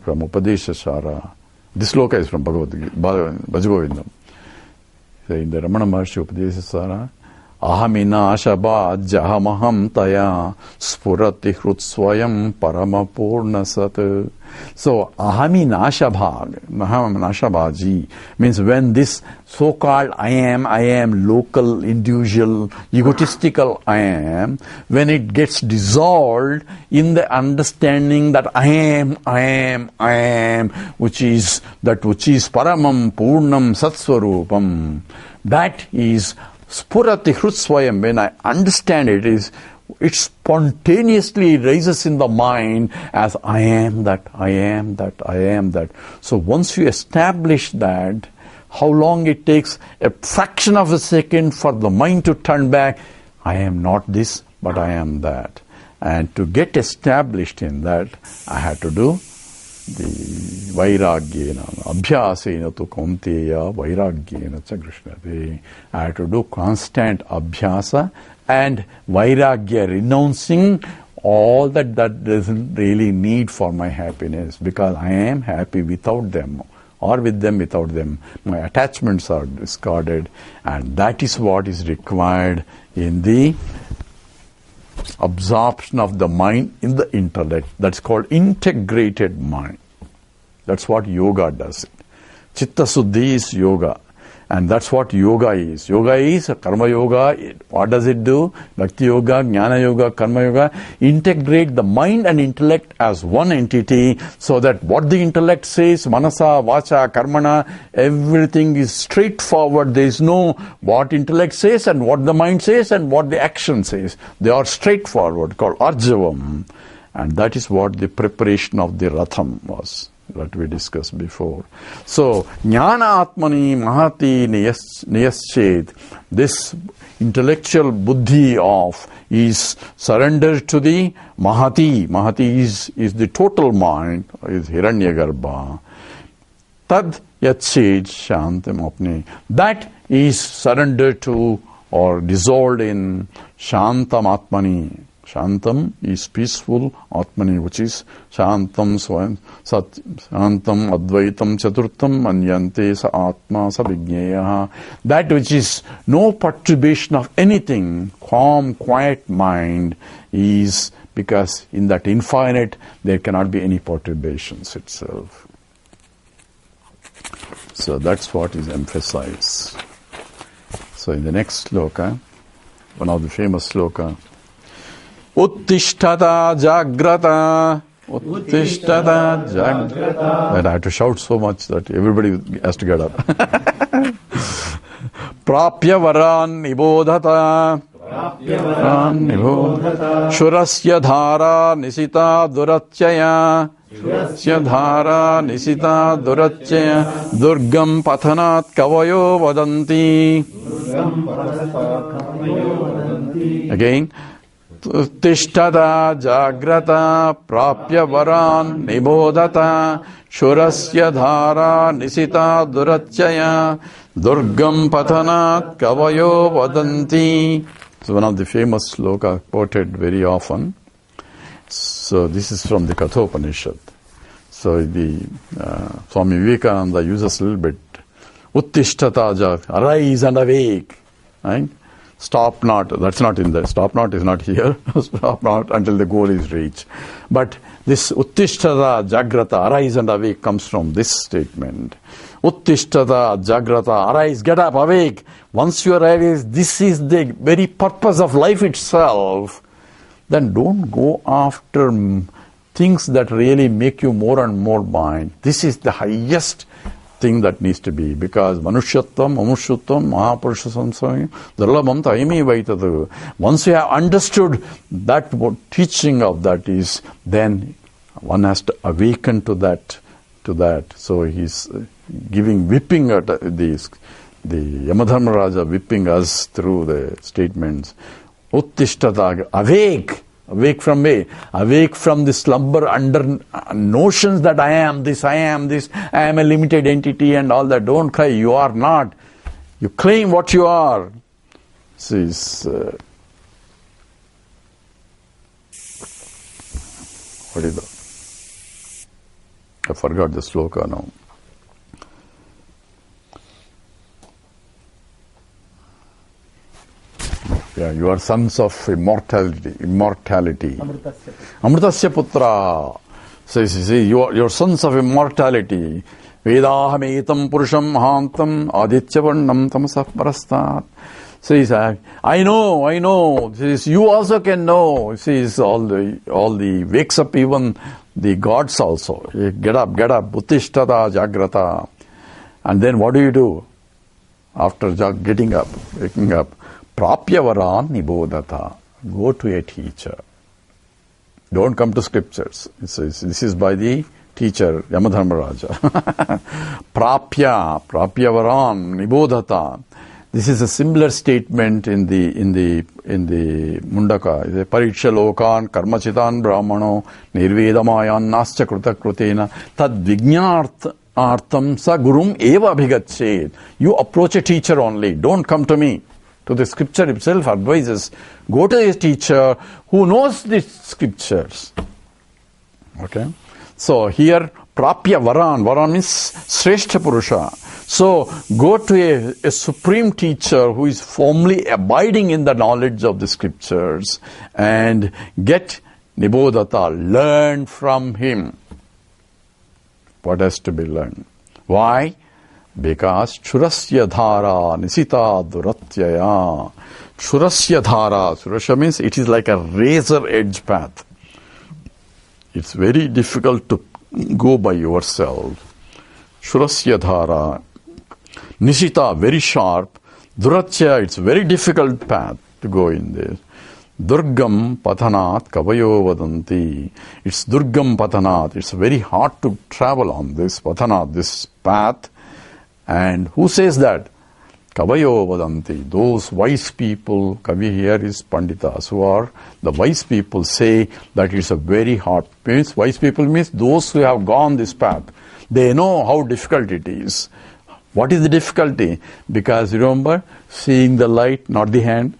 Upadesha Shara. This sloka is from Bhajagovindam. In the Ramana Maharshi Upadesha Shara, Ahamina Ashabha Jahamaham Taya Spurati Hrutswayam Paramapurna Sat. So Ahami Nashabhaji means when this so-called I am local, individual, egotistical I am, when it gets dissolved in the understanding that I am, which is Paramam Purnam Satswarupam, that is Spurati Hrutswayam. When I understand it spontaneously rises in the mind as I am that. So once you establish that, how long it takes? A fraction of a second for the mind to turn back. I am not this, but I am that. And to get established in that, I had to do the vairagyena, abhyasena tu kaunteya vairagyena cha Krishna. I had to do constant abhyasa and vairagya, renouncing all that doesn't really need for my happiness, because I am happy without them or with them without them. My attachments are discarded, and that is what is required in the absorption of the mind in the intellect. That's called integrated mind. That's what yoga does. Chitta Suddhi is yoga. And that's what yoga is. Yoga is karma yoga. What does it do? Bhakti yoga, jnana yoga, karma yoga. Integrate the mind and intellect as one entity, so that what the intellect says, manasa, vacha, karmana, everything is straightforward. There is no what intellect says and what the mind says and what the action says. They are straightforward, called arjavam. And that is what the preparation of the ratham was, that we discussed before. So, jnana atmani mahati niyaschet, this intellectual buddhi of is surrendered to the mahati. Mahati is the total mind, is hiranyagarbha. Tad yachet shantam apne. That is surrendered to or dissolved in shantam atmani. Shantam is peaceful, Atmani, which is Shantam Swayam, Shantam Advaitam Chaturtam Anyante Sa Atma Sa Vigneyaha. That which is no perturbation of anything, calm, quiet mind is, because in that infinite there cannot be any perturbations itself. So that's what is emphasized. So in the next sloka, one of the famous sloka, Uttishtata Jagrata. Uttishtata Jagrata. And I have to shout so much that everybody has to get up. Prapya varan nibodhata. Shurasya dhara nisita duracchaya. Shurasya dhara nisita duracchaya. Durgam pathanat kavayo vadanti. Again. Uttishtata jagrata prapya varan nibodhata shurasya dhara nisita duracchaya durgam pathanat kavayo vadanti. So one of the famous sloka quoted very often. So this is from the Kathopanishad. So the Swami Vivekananda uses a little bit Uttishtata jagrata, arise and awake, right? Stop not, that's not in there. Stop not is not here. Stop not until the goal is reached. But this Uttishtata Jagrata, arise and awake, comes from this statement. Uttishtata Jagrata, arise, get up, awake. Once you realize this is the very purpose of life itself, then don't go after things that really make you more and more mind. This is the highest thing that needs to be, because Manushyatvam, Mamushutvam, Mahapurusha Samsami, Durlabham Taimi Vaitadu. Once you have understood that, what teaching of that is, then one has to awaken to that. So he's whipping at the Yamadharmaraja, whipping us through the statements. Uttishtata, awake from me, awake from the slumber under notions that I am this, I am a limited entity and all that. Don't cry, you are not. You claim what you are. Says, what is that? I forgot the sloka now. Yeah, you are sons of immortality. Amritasya putra. Says, you are sons of immortality. Vedaham etam purusham mahantam adityavarnam tamasah parastat. Says, I know. Says, you also can know. Says, all the wakes up even the gods also. Get up, uttishtata jagrata. And then what do? After waking up? Prapyavaran nibodhata. Go to a teacher. Don't come to scriptures. This is by the teacher, Yamadharmaraja. Prapyavaran nibodhata. This is a similar statement in the Mundaka. Pariksha lokan karmachitan brahmano nirvedamayan nascha krutakrutena tad vijnartham sa gurum eva abhigachet. You approach a teacher only. Don't come to me. To the scripture itself advises, go to a teacher who knows the scriptures. Okay? So here, Prapya Varan means Sreshta Purusha. So go to a supreme teacher who is firmly abiding in the knowledge of the scriptures and get Nibodhata, learn from him. What has to be learned? Why? Because Churasya Dhara Nisita Duratyaya. Churasya Dhara, Churasya means it is like a razor edge path. It's very difficult to go by yourself. Churasya Dhara Nisita, very sharp. Duratya, it's very difficult path to go in this. Durgam Pathanat Kavayo Vadanti. It's Durgam Pathanat. It's very hard to travel on this Pathanat, this path. And who says that? Kavayo Vadanti. Those wise people, Kavi here is Panditas, who are the wise people, say that it's a very hard. Means wise people means those who have gone this path. They know how difficult it is. What is the difficulty? Because remember, seeing the light, not the hand.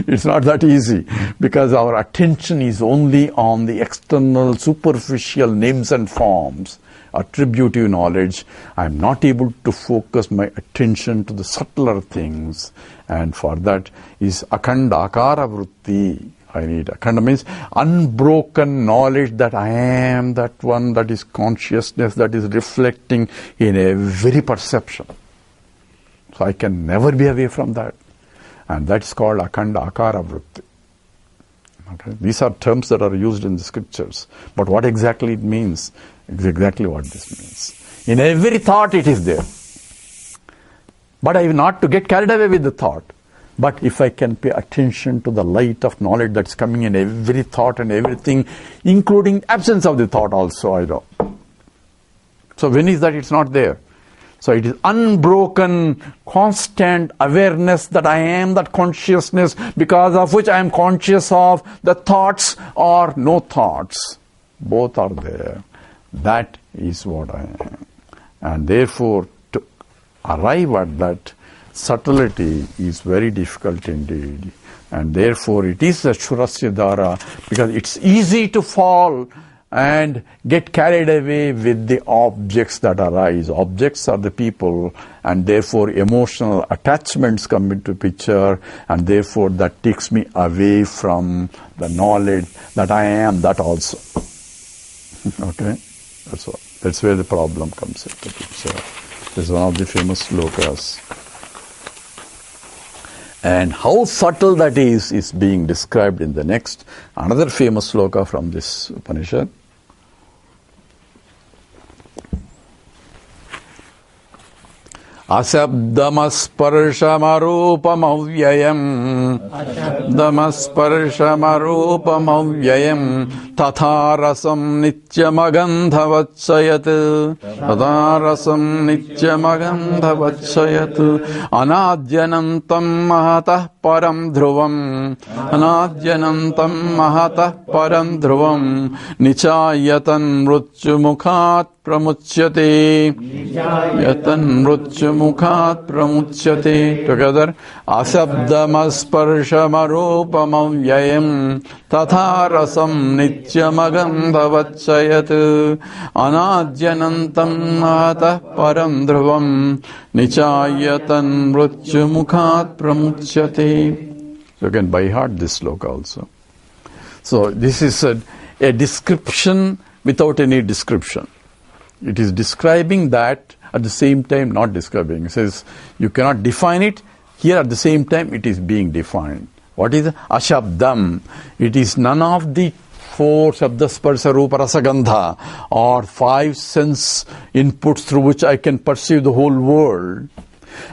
It's not that easy. Because our attention is only on the external, superficial names and forms. Attributive knowledge. I am not able to focus my attention to the subtler things. And for that is akhanda, akara vritti. I need akhanda means unbroken knowledge that I am that one, that is consciousness that is reflecting in every perception. So I can never be away from that. And that's called akhanda, akara vritti. Okay? These are terms that are used in the scriptures. But what exactly it means? Is exactly what this means. In every thought it is there. But I have not to get carried away with the thought. But if I can pay attention to the light of knowledge that's coming in every thought and everything, including absence of the thought also, I know. So when is that it's not there? So it is unbroken, constant awareness that I am that consciousness, because of which I am conscious of the thoughts or no thoughts. Both are there. That is what I am. And therefore, to arrive at that subtlety is very difficult indeed. And therefore, it is the Churasya Dhara, because it's easy to fall and get carried away with the objects that arise. Objects are the people, and therefore emotional attachments come into picture, and therefore that takes me away from the knowledge that I am that also. Okay? That's what. That's where the problem comes into picture. This is one of the famous slokas. And how subtle that is being described in the next, another famous sloka from this Upanishad. Ashabdamasparshamarupamavyayam Damasparshamarupamavyayam Tatharasam nityamagandhavatsayat Tatharasam nityamagandhavatsayat Anadyanantam mahatah param dhruvam Anadyanantam mahatah param dhruvam Nichayatan mrutyumukhat pramuchyate Yatan mrutyumukhat pramuchyate. Together. Ashabdamasparshamarupamavyayam Tatharasam nityamagandhavatsayat Anadyanantam mahatah param dhruvam Nichayatan mrutyumukhat pramuchyate. You can by heart this sloka also. So this is a description without any description. It is describing that, at the same time not describing. It says you cannot define it. Here at the same time it is being defined. What is Ashabdam? It is none of the four Shabda Sparsha Rupa Rasa Gandha or five sense inputs through which I can perceive the whole world.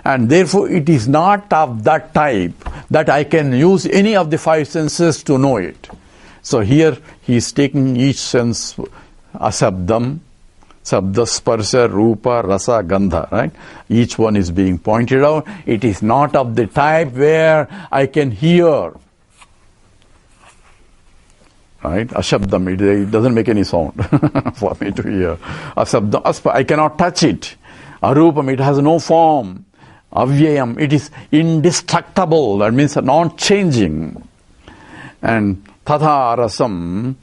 And therefore it is not of that type that I can use any of the five senses to know it. So here he is taking each sense Ashabdam, Sabda, Sparsha, Rupa, Rasa, Gandha, right? Each one is being pointed out. It is not of the type where I can hear. Right? Ashabdam, it doesn't make any sound for me to hear. Ashabdam, I cannot touch it. Arupam, it has no form. Avyayam, it is indestructible. That means non-changing. And Tatha Rasam,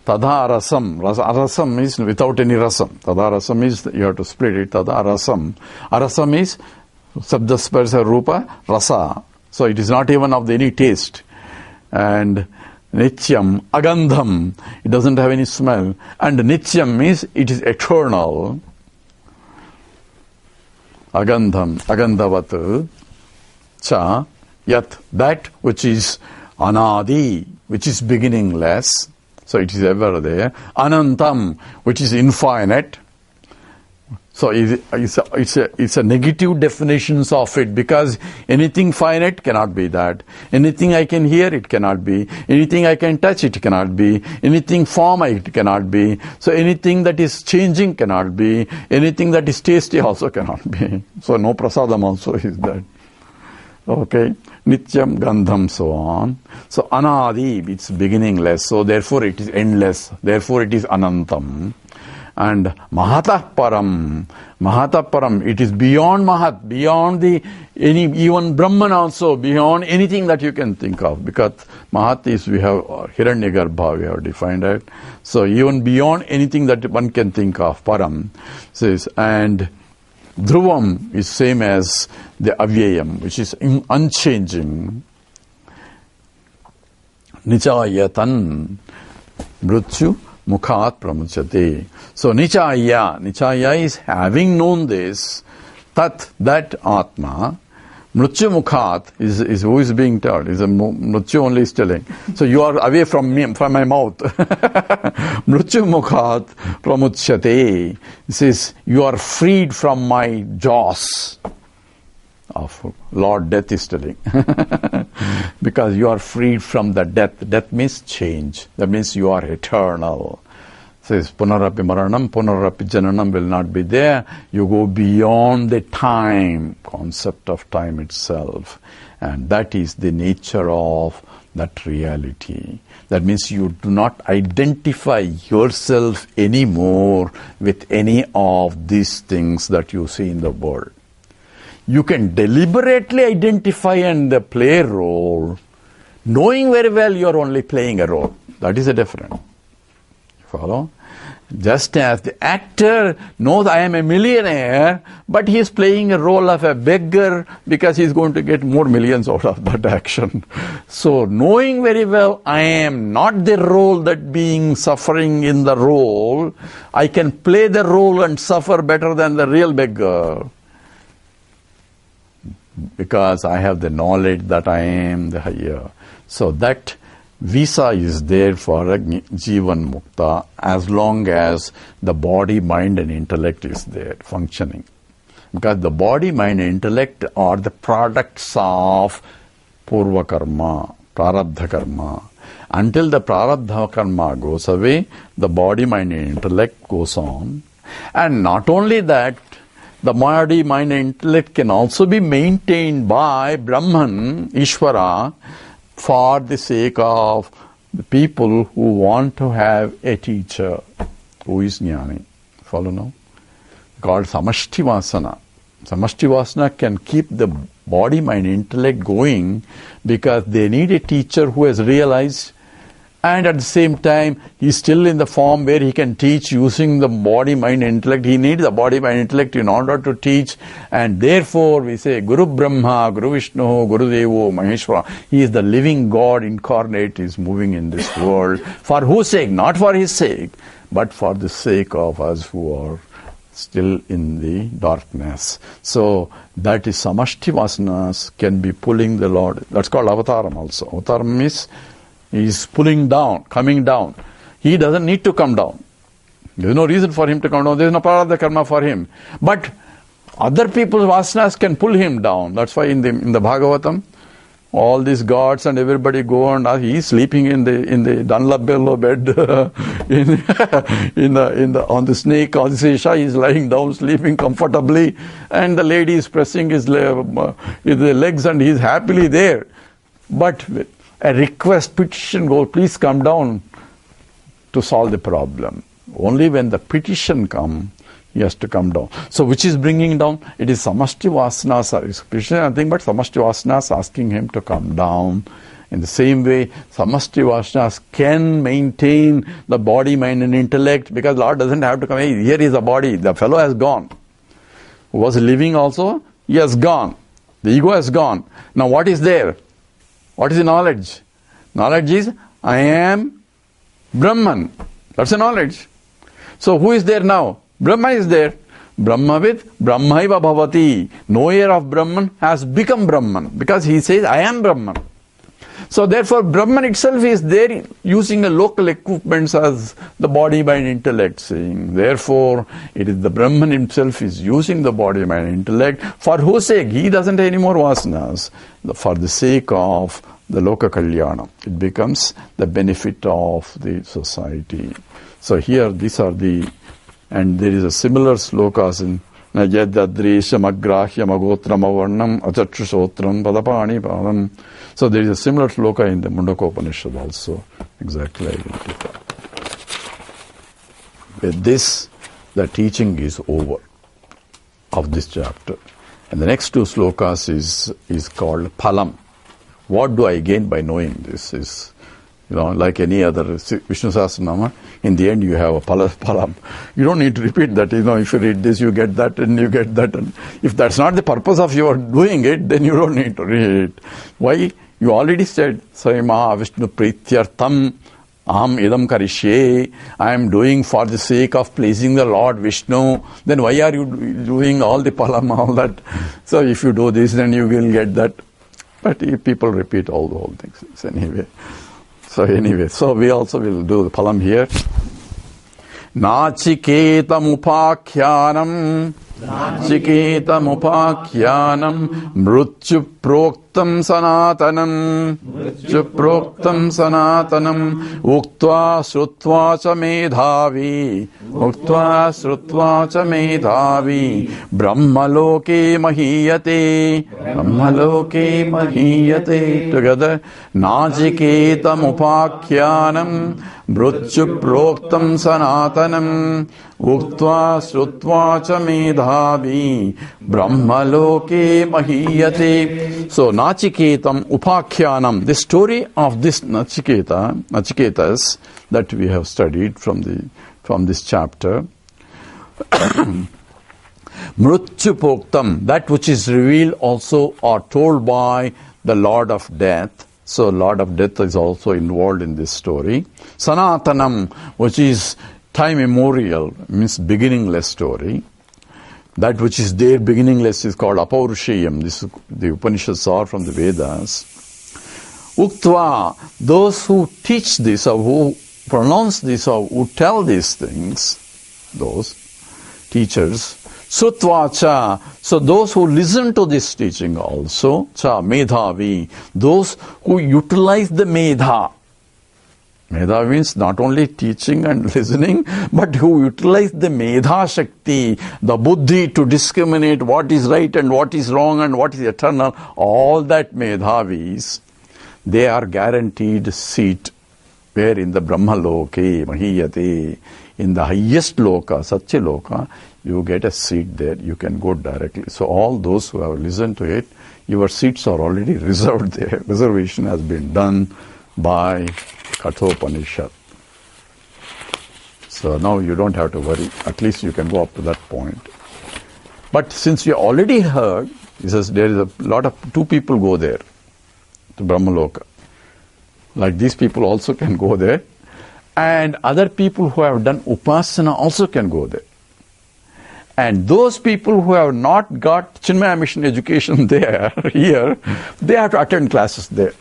Tadharasam. Arasam is without any rasam. Tadharasam is, you have to split it. Tadharasam. Arasam is Sabda Sparsha Rupa Rasa. So it is not even of any taste. And Nityam, Agandham. It doesn't have any smell. And Nityam means it is eternal. Agandham, Agandhavat. Cha, Yat. That which is Anadi, which is beginningless. So it is ever there. Anantam, which is infinite. So it's a negative definitions of it, because anything finite cannot be that. Anything I can hear, it cannot be. Anything I can touch, it cannot be. Anything form, it cannot be. So anything that is changing cannot be. Anything that is tasty also cannot be. So no prasadam also is that. Okay. Nityam, Gandham, so on. So Anadi, it's beginningless. So therefore it is endless. Therefore it is Anantam. And Mahatah Param. Mahatah Param, it is beyond Mahat, beyond even Brahman also, beyond anything that you can think of. Because Mahat is, we have Hiranyagarbha, we have defined it. So even beyond anything that one can think of, Param says, and Dhruvam is same as the Avyayam, which is unchanging. Nichayatan Mrityu Mukhat Pramuchate. So Nichaya is having known this, that Atma. Mrityu Mukhat is who is being told. Is a Mrityu only is telling. So you are away from me, from my mouth. Mrityu Mukhat Pramuchyate. It says you are freed from my jaws. Of Lord Death is telling. Because you are freed from the death. Death means change. That means you are eternal. Says Punarapi Maranam, Punarapi Jananam will not be there. You go beyond the time, concept of time itself. And that is the nature of that reality. That means you do not identify yourself anymore with any of these things that you see in the world. You can deliberately identify and play a role, knowing very well you are only playing a role. That is a difference. Follow? Just as the actor knows I am a millionaire, but he is playing a role of a beggar because he is going to get more millions out of that action. So knowing very well I am not the role that being suffering in the role, I can play the role and suffer better than the real beggar. Because I have the knowledge that I am the higher. So that visa is there for a Jivan Mukta as long as the body, mind and intellect is there, functioning. Because the body, mind, and intellect are the products of purva karma, prarabdha karma. Until the prarabdha karma goes away, the body, mind, and intellect goes on. And not only that, the body, mind, and intellect can also be maintained by Brahman, Ishvara, for the sake of the people who want to have a teacher who is jnani. Follow now? Called samashti vasana. Samashti vasana can keep the body, mind, intellect going because they need a teacher who has realized, and at the same time he is still in the form where he can teach using the body, mind, intellect. He needs the body, mind, intellect in order to teach, and therefore we say Guru Brahma, Guru Vishnu, Guru Devo, Maheshwara. He is the living God incarnate, is moving in this world. For whose sake? Not for his sake, but for the sake of us who are still in the darkness. So that is samashti vasanas can be pulling the Lord. That's called avataram also. Avataram means he is pulling down, coming down. He doesn't need to come down. There is no reason for him to come down. There is no prarabdha karma for him. But other people's vasanas can pull him down. That's why in the Bhagavatam, all these gods and everybody go and he is sleeping in the Dunlop bellow bed on the snake. On the Sesha, he is lying down sleeping comfortably, and the lady is pressing his legs and he is happily there. But a request, petition goes, please come down to solve the problem. Only when the petition comes, he has to come down. So which is bringing down? It is samashti vasanas. Petition is nothing but samashti vasanas asking him to come down. In the same way, samashti vasanas can maintain the body, mind, and intellect, because Lord doesn't have to come. Hey, here is the body. The fellow has gone. Who was living also? He has gone. The ego has gone. Now what is there? What is the knowledge? Knowledge is, I am Brahman. That's the knowledge. So who is there now? Brahma is there. Brahmavid, Brahmaiva bhavati. Knower of Brahman has become Brahman because he says, I am Brahman. So therefore, Brahman itself is there using a local equipments as the body, mind, intellect saying. Therefore, it is the Brahman himself is using the body, mind, intellect. For whose sake? He doesn't have any more vasanas. For the sake of the loka kalyana. It becomes the benefit of the society. So here, these are the, and there is a similar slokas in Najyadadresha Magrahya Magotram Avarnam Achatrusotram Padapani Padam. So there is a similar sloka in the Kathopanishad also, exactly identical. With this, the teaching is over of this chapter. And the next two slokas is called Phalam. What do I gain by knowing this? Is, like any other Vishnu Sahasranama, in the end you have a Phalam. You don't need to repeat that. If you read this, you get that and you get that. And if that's not the purpose of your doing it, then you don't need to read it. Why? You already said, Saima Vishnu Prityartham Aham Idam Karishye. I am doing for the sake of pleasing the Lord Vishnu. Then why are you doing all the Phalam, all that? So if you do this, then you will get that. But people repeat all the whole things anyway. So we also will do the Phalam here. Nachiketa Mupakhyanam Mrityu Proktam Sanatanam Uktva Srutva Cha Medhavi Brahmaloke Mahiyate Together. Nachiketa Mupakhyanam Mrityu Proktam Sanatanam Uktva Srutva Cha Medhavi Brahmaloke Mahiyate. So Nachiketam Upakhyanam, the story of this Nachiketas that we have studied from this chapter. Mrityu Proktam, that which is revealed also or told by the Lord of Death. So Lord of Death is also involved in this story. Sanatanam, which is time immemorial, means beginningless story. That which is there, beginningless, is called Apaurusheyam. This the Upanishads are from the Vedas. Uktva, those who teach this or who pronounce this or who tell these things, those teachers, Sutvacha, so those who listen to this teaching also, cha medhavi, those who utilize the medha. Medha means not only teaching and listening, but who utilize the medha shakti, the buddhi to discriminate what is right and what is wrong and what is eternal, all that medhavis, they are guaranteed seat where in the Brahma loke, mahiyate, in the highest loka, satya loka, you get a seat there, you can go directly. So all those who have listened to it, your seats are already reserved there. Reservation has been done by Kathopanishad. So now you don't have to worry. At least you can go up to that point. But since you already heard, he says there is a lot of, two people go there to Brahmaloka. Like these people also can go there. And other people who have done upasana also can go there. And those people who have not got Chinmaya Mission education there, here, they have to attend classes there.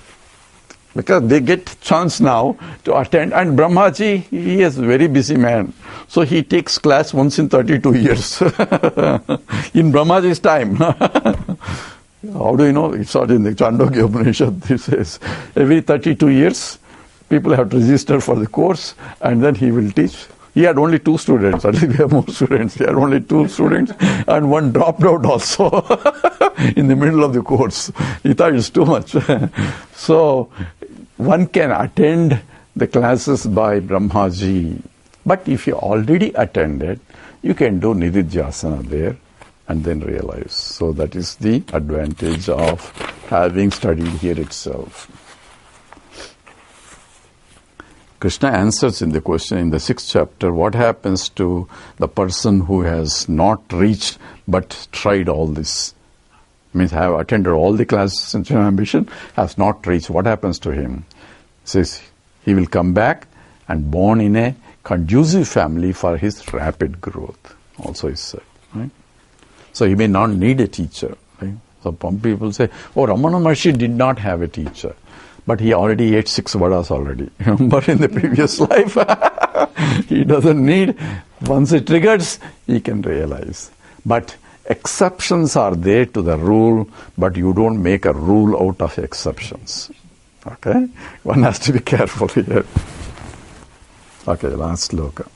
Because they get chance now to attend. And Brahmaji, he is a very busy man. So he takes class once in 32 years. In Brahmaji's time. How do you know? It's not in the Chandogya Upanishad. It says every 32 years, people have to register for the course and then he will teach. He had only 2 students. At least we have more students. He had only 2 students and one dropped out also in the middle of the course. He thought it's too much. So one can attend the classes by Brahmaji. But if you already attended, you can do Nididhyasana there and then realize. So that is the advantage of having studied here itself. Krishna answers in the question in the 6th chapter, what happens to the person who has not reached but tried all this? Means have attended all the classes in Chinmaya Mission, has not reached. What happens to him? He says he will come back and born in a conducive family for his rapid growth. Also is said. Right? So he may not need a teacher. Right? So some people say, oh, Ramana Maharshi did not have a teacher. But he already ate 6 vadas already. But in the previous life, he doesn't need. Once it triggers, he can realize. But exceptions are there to the rule, but you don't make a rule out of exceptions. Okay? One has to be careful here. Okay, last sloka.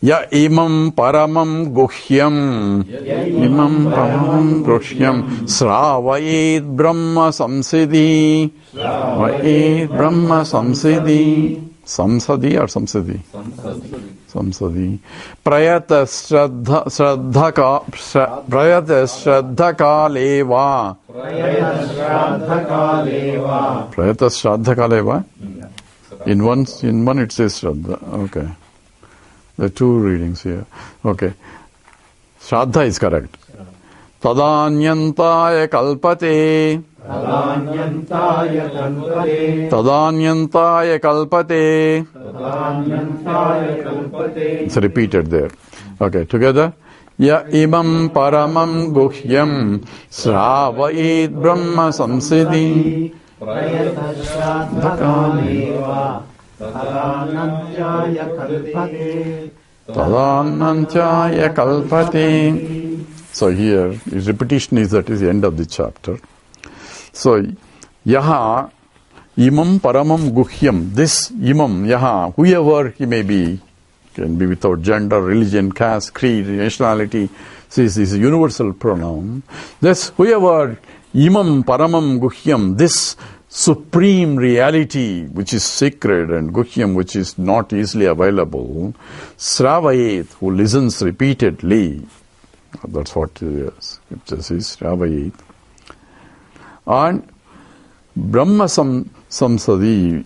Ya imam paramam guhyam sravayet brahma samsiddhi samsadi or samsiddhi prayata shraddha kaleva in one it says shraddha. Okay. There are 2 readings here. Okay. Shraddha is correct. Tadanyantaya kalpate. Tadanyantaya kalpate. It's repeated there. Okay, together. Ya imam paramam guhyam sravayet brahma samsiddhi Tadanantyaya kalpate. So here, his repetition is that is the end of the chapter. So, yaha imam paramam guhyam. This imam, yaha, whoever he may be, can be without gender, religion, caste, creed, nationality. This is a universal pronoun. This whoever imam paramam guhyam, this supreme reality which is sacred and guhyam which is not easily available, sravayet, who listens repeatedly, that's what it says, sravayet, and brahma samsadi,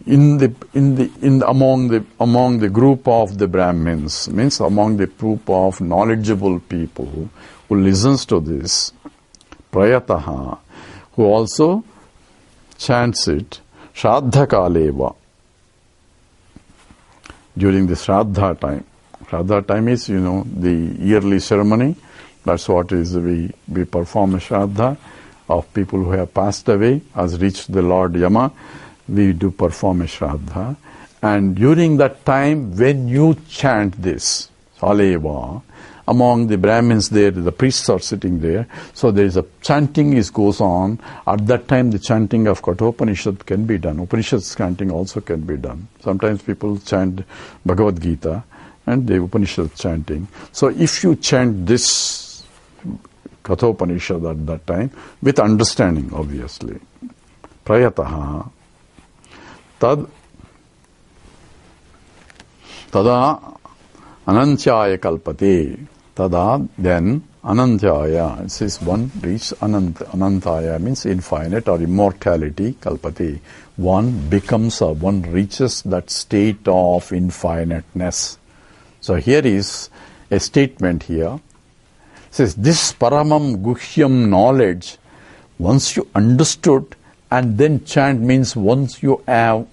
among the group of the Brahmins, means among the group of knowledgeable people who listens to this, prayataha, who also chants it, Shraddha Kaleva, during the Shraddha time. Shraddha time is, the yearly ceremony. That's what is, we perform a Shraddha of people who have passed away, has reached the Lord Yama. We do perform a Shraddha. And during that time, when you chant this, Kaleva, among the Brahmins there, the priests are sitting there. So there is a chanting goes on. At that time, the chanting of Kathopanishad can be done. Upanishad's chanting also can be done. Sometimes people chant Bhagavad Gita and the Upanishad chanting. So if you chant this Kathopanishad at that time, with understanding, obviously, prayataha, tad tada anantyaya kalpate, tada, then anantyaya, it says one reaches anantaya, means infinite or immortality, kalpate, one becomes or one reaches that state of infiniteness. So here is a statement here. It says, this paramam guhyam knowledge, once you understood and then chant, means once you have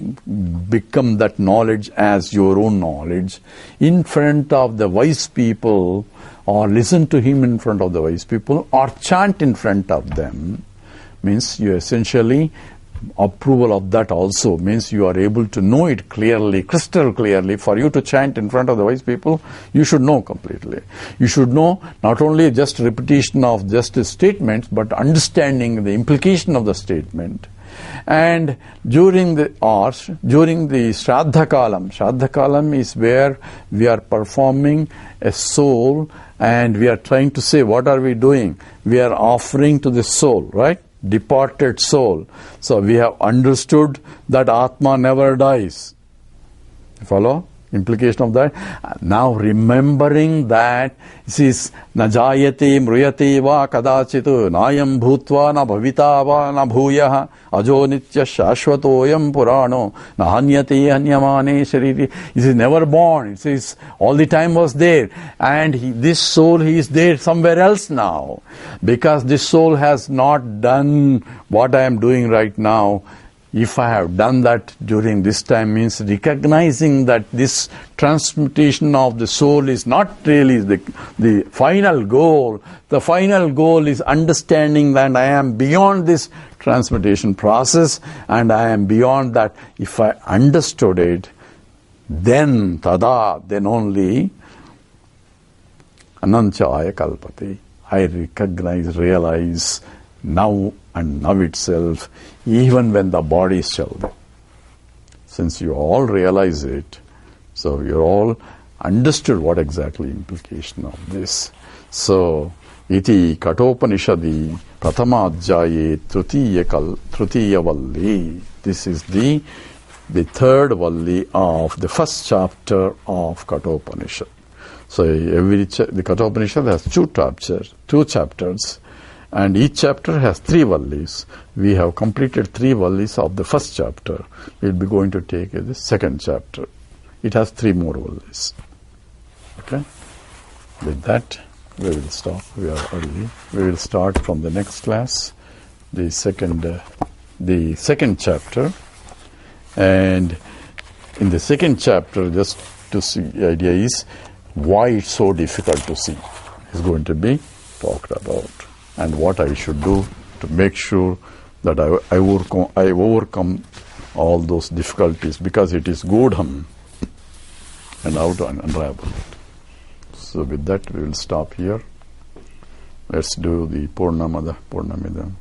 become that knowledge as your own knowledge, in front of the wise people, or listen to him in front of the wise people, or chant in front of them, means you essentially approval of that also, means you are able to know it clearly, crystal clearly. For you to chant in front of the wise people, you should know completely. You should know not only just repetition of just the statements, but understanding the implication of the statement. And during the Shraddha Kalam is where we are performing a soul, and we are trying to say, what are we doing? We are offering to the soul, right? Departed soul. So we have understood that Atma never dies. Follow? Implication of that. Now remembering that this is na jayate mruyate va kadachitu nayam bhutva na bhavita va na bhuyah ajo nitya shashvatoyam purano na hanyate hanyamane shariri. It is never born. It is all the time was there, and this soul, he is there somewhere else now, because this soul has not done what I am doing right now. If I have done that during this time, means recognizing that this transmutation of the soul is not really the final goal. The final goal is understanding that I am beyond this transmutation process, and I am beyond that. If I understood it, then tada, then only anantyaya kalpate. I recognize, realize now and now itself, even when the body is still there. Since you all realize it, so you all understood what exactly implication of this. So, iti Kathopanishadi Prathama Adhyaye Trutiya Valli. This is the third Valli of the first chapter of Kathopanishad. So, the Kathopanishad has two chapters. And each chapter has 3 vallis. We have completed 3 vallis of the first chapter. We'll be going to take the second chapter. It has 3 more vallis. Okay? With that, we will stop. We are early. We will start from the next class, the second chapter. And in the second chapter, just to see, the idea is why it's so difficult to see is going to be talked about. And what I should do to make sure that I overcome all those difficulties, because it is Godham, and how to unravel it. So with that, we will stop here. Let's do the Purnamada, Purnamidam.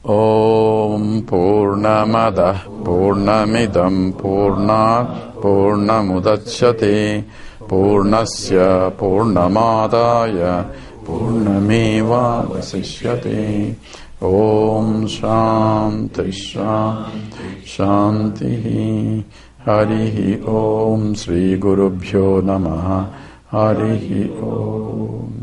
Om Purnamada, Purnamidam, Purnat, Purnamudachyate, Purnasya, Purnamadaya, Purnameva vasishyate. Om Shanti Shanti Shanti. Harihi Om Sri Gurubhyo Namaha. Harihi Om.